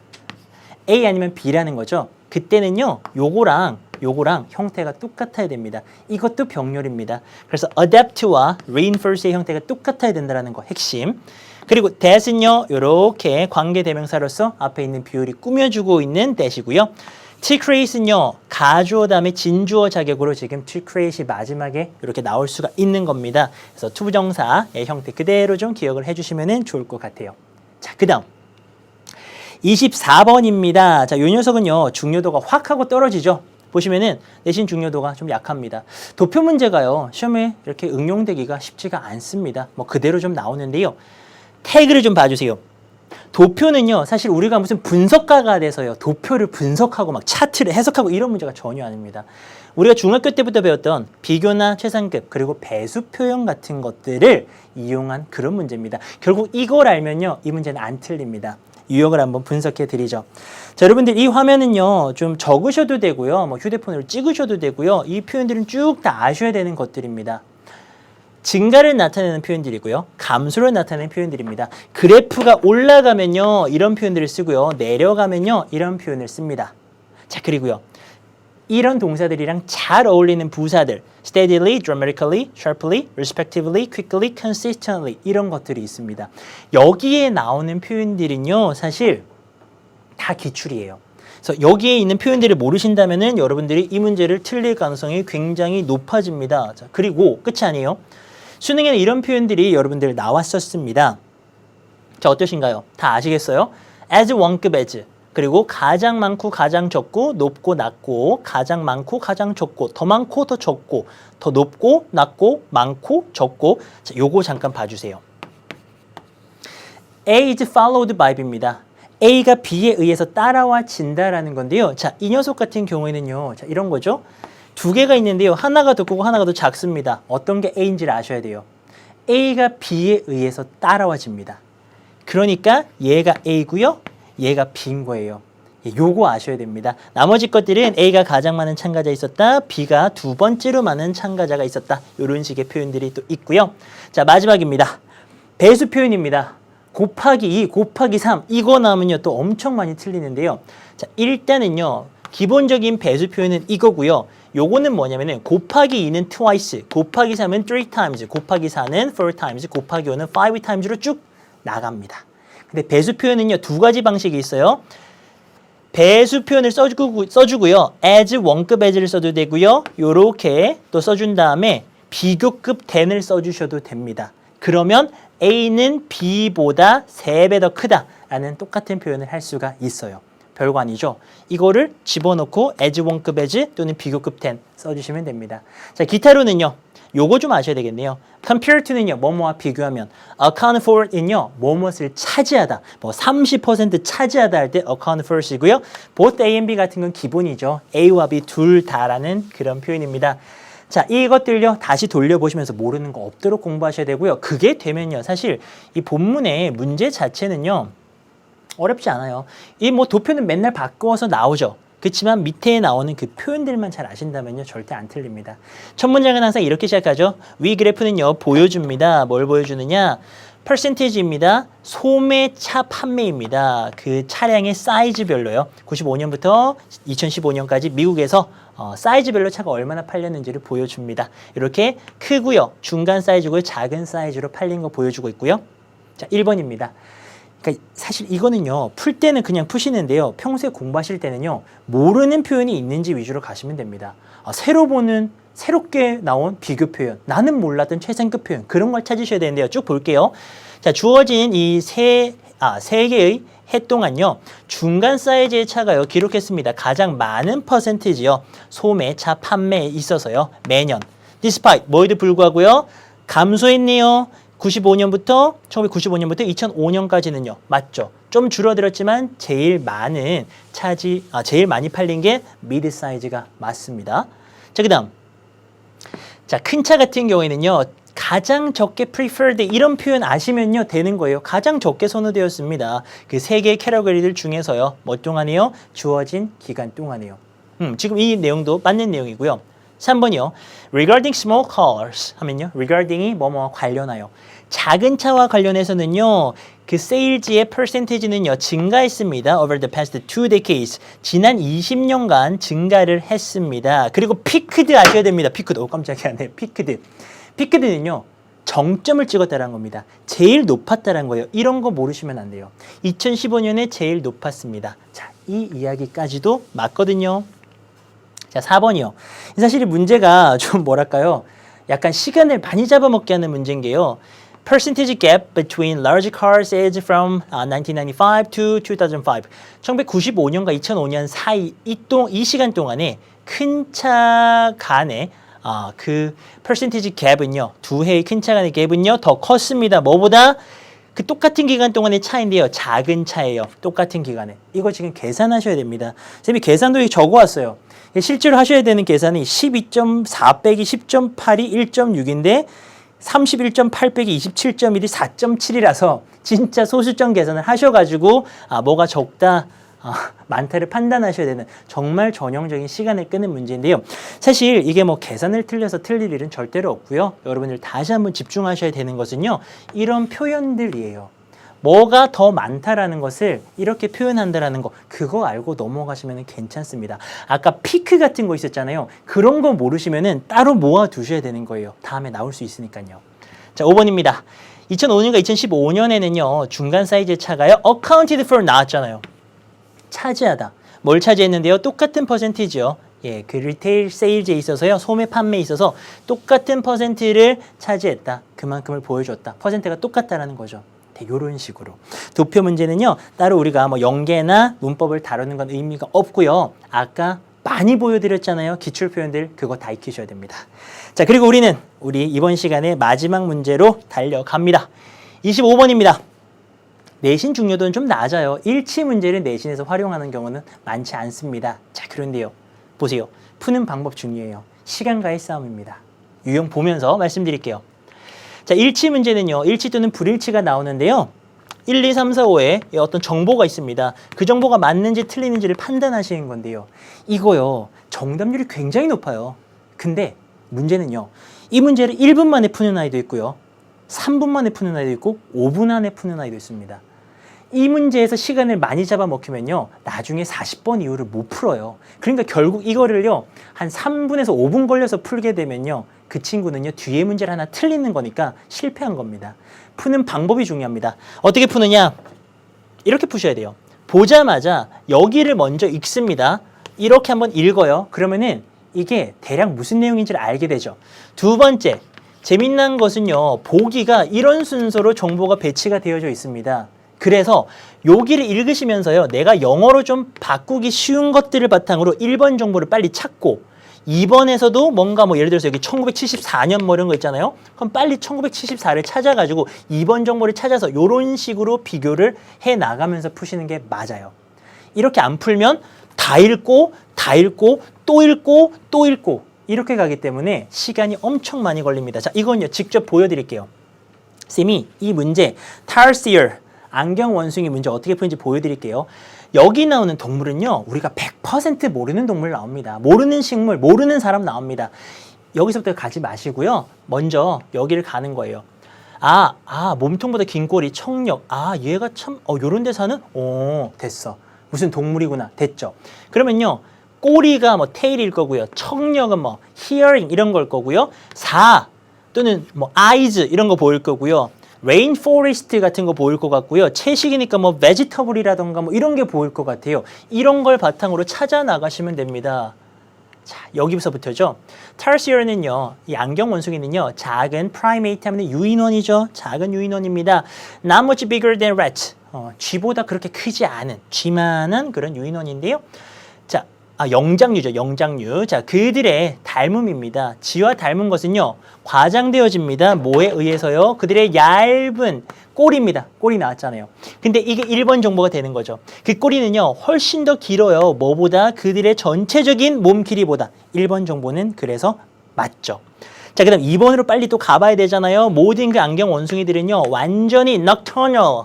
A 아니면 B라는 거죠. 그때는요, 요거랑 형태가 똑같아야 됩니다. 이것도 병렬입니다. 그래서 adapt와 reinforce의 형태가 똑같아야 된다는 거 핵심. 그리고 that은요, 이렇게 관계대명사로서 앞에 있는 비율이 꾸며주고 있는 that이고요. to create는요, 가주어 다음에 진주어 자격으로 지금 to create이 마지막에 이렇게 나올 수가 있는 겁니다. 그래서 투부정사의 형태 그대로 좀 기억을 해주시면 좋을 것 같아요. 자, 그 다음 24번입니다. 자, 이 녀석은요, 중요도가 확 하고 떨어지죠. 보시면은 내신 중요도가 좀 약합니다. 도표 문제가요, 시험에 이렇게 응용되기가 쉽지가 않습니다. 뭐 그대로 좀 나오는데요. 태그를 좀 봐주세요. 도표는요, 사실 우리가 무슨 분석가가 돼서요, 도표를 분석하고 막 차트를 해석하고 이런 문제가 전혀 아닙니다. 우리가 중학교 때부터 배웠던 비교나 최상급 그리고 배수 표현 같은 것들을 이용한 그런 문제입니다. 결국 이걸 알면요, 이 문제는 안 틀립니다. 유형을 한번 분석해 드리죠. 자, 여러분들 이 화면은요, 좀 적으셔도 되고요, 뭐 휴대폰으로 찍으셔도 되고요, 이 표현들은 쭉 다 아셔야 되는 것들입니다. 증가를 나타내는 표현들이고요. 감소를 나타내는 표현들입니다. 그래프가 올라가면요, 이런 표현들을 쓰고요. 내려가면요, 이런 표현을 씁니다. 자, 그리고요. 이런 동사들이랑 잘 어울리는 부사들. steadily, dramatically, sharply, respectively, quickly, consistently 이런 것들이 있습니다. 여기에 나오는 표현들은요, 사실 다 기출이에요. 그래서 여기에 있는 표현들을 모르신다면은 여러분들이 이 문제를 틀릴 가능성이 굉장히 높아집니다. 자, 그리고 끝이 아니에요. 수능에는 이런 표현들이 여러분들 나왔었습니다. 자, 어떠신가요? 다 아시겠어요? as 원급 as 그리고 가장 많고 가장 적고 높고 낮고 가장 많고 가장 적고 더 많고 더 적고 더 높고 낮고 많고 적고 자, 요거 잠깐 봐주세요. A is followed by B입니다. A가 B에 의해서 따라와진다라는 건데요. 자, 이 녀석 같은 경우에는요. 자, 이런 거죠. 두 개가 있는데요. 하나가 더 크고 하나가 더 작습니다. 어떤 게 A인지를 아셔야 돼요. A가 B에 의해서 따라와집니다. 그러니까 얘가 A고요. 얘가 B인 거예요. 요거 아셔야 됩니다. 나머지 것들은 A가 가장 많은 참가자 있었다. B가 두 번째로 많은 참가자가 있었다. 이런 식의 표현들이 또 있고요. 자, 마지막입니다. 배수 표현입니다. 곱하기 2, 곱하기 3 이거 나오면요 또 엄청 많이 틀리는데요. 자, 일단은요 기본적인 배수 표현은 이거고요. 요거는 뭐냐면은 곱하기 2는 twice, 곱하기 3은 3 times, 곱하기 4는 4 times, 곱하기 5는 5 times로 쭉 나갑니다. 근데 배수 표현은요 두 가지 방식이 있어요. 배수 표현을 써주고요. as 원급 as를 써도 되고요. 요렇게 또 써준 다음에 비교급 then을 써주셔도 됩니다. 그러면 A는 B보다 3배 더 크다라는 똑같은 표현을 할 수가 있어요. 별거 아니죠. 이거를 집어넣고 as 원급 as 또는 비교급 ten 써주시면 됩니다. 자, 기타로는요. 요거 좀 아셔야 되겠네요. compare to는요. 뭐뭐와 비교하면 account for는요. 뭐뭇을 차지하다. 뭐 30% 차지하다 할 때 account for이고요. both A and B 같은 건 기본이죠. A와 B 둘 다라는 그런 표현입니다. 자, 이것들요 다시 돌려보시면서 모르는 거 없도록 공부하셔야 되고요. 그게 되면요 사실 이 본문의 문제 자체는요 어렵지 않아요. 이 뭐 도표는 맨날 바꾸어서 나오죠. 그렇지만 밑에 나오는 그 표현들만 잘 아신다면요 절대 안 틀립니다. 첫 문장은 항상 이렇게 시작하죠. 위 그래프는요 보여줍니다. 뭘 보여주느냐? percentage입니다. 소매차 판매입니다. 그 차량의 사이즈별로요. 95년부터 2015년까지 미국에서 사이즈별로 차가 얼마나 팔렸는지를 보여줍니다. 이렇게 크고요. 중간 사이즈고요. 작은 사이즈로 팔린 거 보여주고 있고요. 자, 1번입니다. 그러니까 사실 이거는요. 풀 때는 그냥 푸시는데요. 평소에 공부하실 때는요. 모르는 표현이 있는지 위주로 가시면 됩니다. 새롭게 나온 비교 표현, 나는 몰랐던 최상급 표현, 그런 걸 찾으셔야 되는데요. 쭉 볼게요. 자, 주어진 이 세 개의 해 동안요. 중간 사이즈의 차가요. 기록했습니다. 가장 많은 퍼센티지요. 소매차 판매에 있어서요. 매년. despite, 뭐에도 불구하고요. 감소했네요. 1995년부터 2005년까지는요. 맞죠? 좀 줄어들었지만 제일 많이 팔린 게 미드 사이즈가 맞습니다. 자, 그다음. 자, 큰 차 같은 경우에는요. 가장 적게 preferred 이런 표현 아시면요. 되는 거예요. 가장 적게 선호되었습니다. 그 세 개의 캐러거리들 중에서요. 뭐 동안이요? 주어진 기간 동안이요. 지금 이 내용도 맞는 내용이고요. 3번이요. Regarding small cars 하면요. Regarding이 뭐뭐 관련하여. 작은 차와 관련해서는요. 그 세일즈의 퍼센테이지는요. 증가했습니다. Over the past 2 decades. 지난 20년간 증가를 했습니다. 그리고 피크드 아셔야 됩니다. 피크드. 깜짝이야. 네, 피크드. 피크드는요. 정점을 찍었다는 겁니다. 제일 높았다는 거예요. 이런 거 모르시면 안 돼요. 2015년에 제일 높았습니다. 자, 이 이야기까지도 맞거든요. 자, 4번이요. 사실 이 문제가 좀 뭐랄까요? 약간 시간을 많이 잡아먹게 하는 문제인 게요. Percentage gap between large car sales from 1995 to 2005. 1995년과 2005년 사이 이 시간 동안에 큰 차 간의 그 percentage gap은요. 두 해의 큰 차 간의 갭은요. 더 컸습니다. 뭐보다? 그 똑같은 기간 동안의 차인데요. 작은 차예요. 똑같은 기간에. 이거 지금 계산하셔야 됩니다. 선생님이 계산도 적어왔어요. 실제로 하셔야 되는 계산이 12.4 빼기 10.8이 1.6인데 31.8 빼기 27.1이 4.7이라서 진짜 소수점 계산을 하셔가지고 뭐가 적다, 많다를 판단하셔야 되는 정말 전형적인 시간을 끄는 문제인데요. 사실 이게 뭐 계산을 틀려서 틀릴 일은 절대로 없고요. 여러분들 다시 한번 집중하셔야 되는 것은요. 이런 표현들이에요. 뭐가 더 많다라는 것을 이렇게 표현한다라는 거 그거 알고 넘어가시면 괜찮습니다. 아까 피크 같은 거 있었잖아요. 그런 거 모르시면 따로 모아두셔야 되는 거예요. 다음에 나올 수 있으니까요. 자, 5번입니다. 2005년과 2015년에는요. 중간 사이즈의 차가요. accounted for 나왔잖아요. 차지하다. 뭘 차지했는데요? 똑같은 퍼센티지요. 예, 그 리테일 세일즈에 있어서요. 소매 판매에 있어서 똑같은 퍼센트를 차지했다. 그만큼을 보여줬다. 퍼센트가 똑같다라는 거죠. 이런 식으로. 도표 문제는요. 따로 우리가 뭐 연계나 문법을 다루는 건 의미가 없고요. 아까 많이 보여드렸잖아요. 기출 표현들 그거 다 익히셔야 됩니다. 자, 그리고 우리 이번 시간에 마지막 문제로 달려갑니다. 25번입니다. 내신 중요도는 좀 낮아요. 일치 문제를 내신에서 활용하는 경우는 많지 않습니다. 자, 그런데요. 보세요. 푸는 방법 중요해요. 시간과의 싸움입니다. 유형 보면서 말씀드릴게요. 자, 일치 문제는요. 일치 또는 불일치가 나오는데요. 1, 2, 3, 4, 5에 어떤 정보가 있습니다. 그 정보가 맞는지 틀리는지를 판단하시는 건데요. 이거요. 정답률이 굉장히 높아요. 근데 문제는요. 이 문제를 1분 만에 푸는 아이도 있고요. 3분 만에 푸는 아이도 있고 5분 안에 푸는 아이도 있습니다. 이 문제에서 시간을 많이 잡아먹히면요. 나중에 40번 이후를 못 풀어요. 그러니까 결국 이거를요. 한 3분에서 5분 걸려서 풀게 되면요. 그 친구는요. 뒤에 문제를 하나 틀리는 거니까 실패한 겁니다. 푸는 방법이 중요합니다. 어떻게 푸느냐? 이렇게 푸셔야 돼요. 보자마자 여기를 먼저 읽습니다. 이렇게 한번 읽어요. 그러면은 이게 대략 무슨 내용인지를 알게 되죠. 두 번째, 재미난 것은요. 보기가 이런 순서로 정보가 배치가 되어져 있습니다. 그래서 여기를 읽으시면서요. 내가 영어로 좀 바꾸기 쉬운 것들을 바탕으로 1번 정보를 빨리 찾고 2번에서도 뭔가 뭐 예를 들어서 여기 1974년 뭐 이런 거 있잖아요. 그럼 빨리 1974를 찾아가지고 2번 정보를 찾아서 이런 식으로 비교를 해 나가면서 푸시는 게 맞아요. 이렇게 안 풀면 다 읽고 또 읽고 또 읽고 이렇게 가기 때문에 시간이 엄청 많이 걸립니다. 자, 이건요. 직접 보여드릴게요. 쌤이 이 문제 tarsier 안경 원숭이 문제 어떻게 푸는지 보여드릴게요. 여기 나오는 동물은요. 우리가 100% 모르는 동물 나옵니다. 모르는 식물, 모르는 사람 나옵니다. 여기서부터 가지 마시고요. 먼저 여기를 가는 거예요. 몸통보다 긴 꼬리, 청력. 얘가 참, 요런 데 사는? 됐어. 무슨 동물이구나. 됐죠. 그러면요. 꼬리가 뭐 테일일 거고요. 청력은 뭐 hearing 이런 걸 거고요. 또는 뭐 eyes 이런 거 보일 거고요. rainforest 같은 거 보일 것 같고요. 채식이니까 뭐 vegetable이라던가 뭐 이런 게 보일 것 같아요. 이런 걸 바탕으로 찾아 나가시면 됩니다. 자, 여기서부터죠. 타르시어는요, 이 안경 원숭이는요, 작은 프라이메이트 하면 유인원이죠. 작은 유인원입니다. Not much bigger than rats. 쥐보다 그렇게 크지 않은 쥐만한 그런 유인원인데요. 자, 영장류죠. 영장류. 자, 그들의 닮음입니다. 쥐와 닮은 것은요, 과장되어집니다. 뭐에 의해서요? 그들의 얇은 꼬리입니다. 꼬리 나왔잖아요. 근데 이게 1번 정보가 되는 거죠. 그 꼬리는요, 훨씬 더 길어요. 뭐보다? 그들의 전체적인 몸 길이보다. 1번 정보는 그래서 맞죠. 자, 그 다음 2번으로 빨리 또 가봐야 되잖아요. 모든 그 안경 원숭이들은요, 완전히 nocturnal,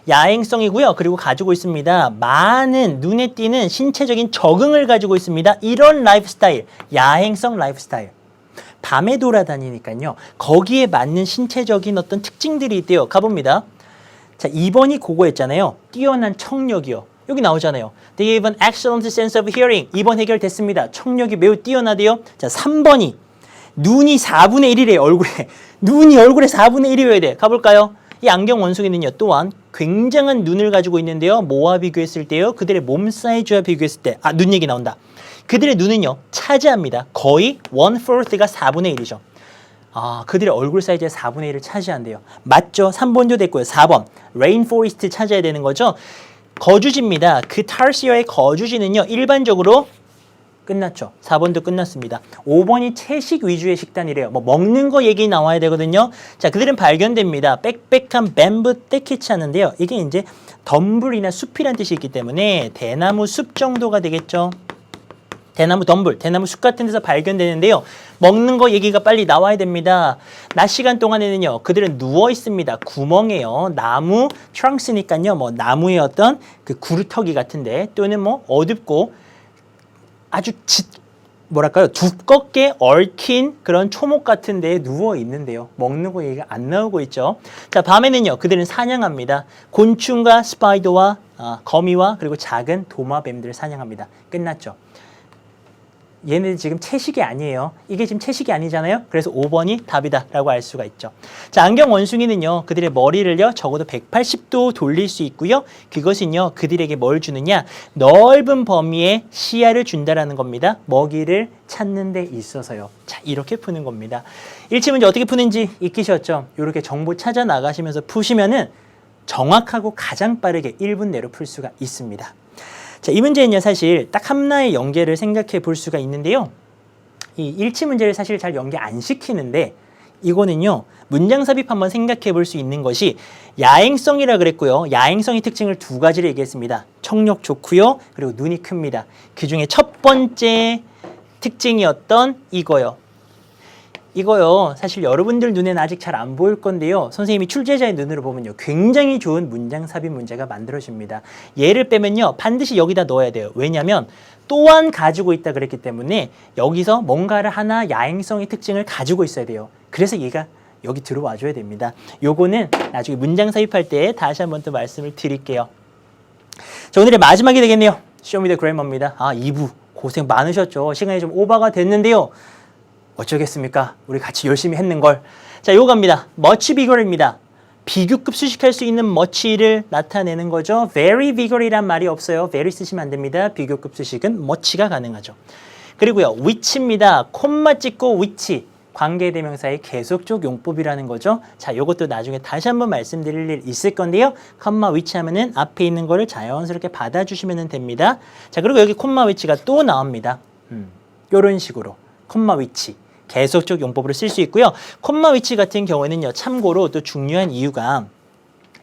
야행성이고요. 그리고 가지고 있습니다. 많은 눈에 띄는 신체적인 적응을 가지고 있습니다. 이런 라이프스타일, 야행성 라이프스타일. 밤에 돌아다니니까요. 거기에 맞는 신체적인 어떤 특징들이 있대요. 가봅니다. 자, 2번이 그거였잖아요. 뛰어난 청력이요. 여기 나오잖아요. They have an excellent sense of hearing. 2번 해결됐습니다. 청력이 매우 뛰어나대요. 자, 3번이 눈이 4분의 1이래요. 얼굴에. 눈이 얼굴에 4분의 1이어야 돼. 가볼까요? 이 안경 원숭이는요. 또한 굉장한 눈을 가지고 있는데요. 뭐와 비교했을 때요? 그들의 몸 사이즈와 비교했을 때. 눈 얘기 나온다. 그들의 눈은요. 차지합니다. 거의 1/4가 4분의 1이죠. 그들의 얼굴 사이즈의 4분의 1을 차지한대요. 맞죠? 3번도 됐고요. 4번. 레인포레스트 찾아야 되는 거죠. 거주지입니다. 그 타르시어의 거주지는요. 일반적으로 끝났죠. 4번도 끝났습니다. 5번이 채식 위주의 식단이래요. 뭐 먹는 거 얘기 나와야 되거든요. 자, 그들은 발견됩니다. 빽빽한 뱀부 떼키치 하는데요. 이게 이제 덤불이나 숲이란 뜻이 있기 때문에 대나무 숲 정도가 되겠죠. 대나무 덤불, 대나무 숲 같은 데서 발견되는데요. 먹는 거 얘기가 빨리 나와야 됩니다. 낮 시간 동안에는요. 그들은 누워 있습니다. 구멍에요. 나무 트렁스니까요. 뭐 나무의 어떤 그 구루터기 같은데 또는 뭐 어둡고 아주 두껍게 얽힌 그런 초목 같은 데에 누워 있는데요. 먹는 거 얘기가 안 나오고 있죠. 자, 밤에는요. 그들은 사냥합니다. 곤충과 스파이더와 거미와 그리고 작은 도마뱀들을 사냥합니다. 끝났죠. 얘네들 지금 채식이 아니에요. 이게 지금 채식이 아니잖아요. 그래서 5번이 답이다라고 알 수가 있죠. 자, 안경 원숭이는요. 그들의 머리를요. 적어도 180도 돌릴 수 있고요. 그것은요. 그들에게 뭘 주느냐? 넓은 범위의 시야를 준다라는 겁니다. 먹이를 찾는 데 있어서요. 자, 이렇게 푸는 겁니다. 일치 문제 어떻게 푸는지 익히셨죠? 이렇게 정보 찾아 나가시면서 푸시면은 정확하고 가장 빠르게 1분 내로 풀 수가 있습니다. 자, 이 문제는요, 사실 딱 하나의 연계를 생각해 볼 수가 있는데요. 이 일치 문제를 사실 잘 연계 안 시키는데, 이거는요, 문장 삽입 한번 생각해 볼 수 있는 것이 야행성이라 그랬고요. 야행성의 특징을 2가지를 얘기했습니다. 청력 좋고요. 그리고 눈이 큽니다. 그 중에 첫 번째 특징이었던 이거요. 사실 여러분들 눈에는 아직 잘 안 보일 건데요. 선생님이 출제자의 눈으로 보면요. 굉장히 좋은 문장 삽입 문제가 만들어집니다. 얘를 빼면요. 반드시 여기다 넣어야 돼요. 왜냐하면 또한 가지고 있다 그랬기 때문에 여기서 뭔가를 하나 야행성의 특징을 가지고 있어야 돼요. 그래서 얘가 여기 들어와 줘야 됩니다. 요거는 나중에 문장 삽입할 때 다시 한번 또 말씀을 드릴게요. 자, 오늘의 마지막이 되겠네요. Show me the grammar입니다. 2부 고생 많으셨죠. 시간이 좀 오버가 됐는데요. 어쩌겠습니까? 우리 같이 열심히 했는 걸. 자, 요거 갑니다. much bigger입니다. 비교급 수식할 수 있는 much를 나타내는 거죠. very bigger이란 말이 없어요. very 쓰시면 안 됩니다. 비교급 수식은 much가 가능하죠. 그리고요. which입니다. 콤마 찍고 which. 관계대명사의 계속적 용법이라는 거죠. 자, 요것도 나중에 다시 한번 말씀드릴 일 있을 건데요. 콤마 which 하면은 앞에 있는 거를 자연스럽게 받아주시면 됩니다. 자, 그리고 여기 콤마 which가 또 나옵니다. 요런 식으로. 콤마 which. 계속적 용법으로 쓸 수 있고요. 콤마 위치 같은 경우에는요. 참고로 또 중요한 이유가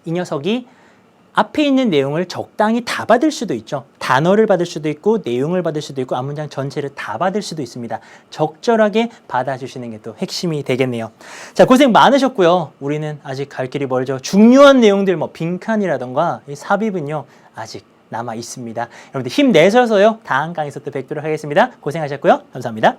이 녀석이 앞에 있는 내용을 적당히 다 받을 수도 있죠. 단어를 받을 수도 있고 내용을 받을 수도 있고 앞문장 전체를 다 받을 수도 있습니다. 적절하게 받아주시는 게 또 핵심이 되겠네요. 자, 고생 많으셨고요. 우리는 아직 갈 길이 멀죠. 중요한 내용들 뭐 빈칸이라던가 이 삽입은요. 아직 남아 있습니다. 여러분들 힘내셔서요. 다음 강의에서 또 뵙도록 하겠습니다. 고생하셨고요. 감사합니다.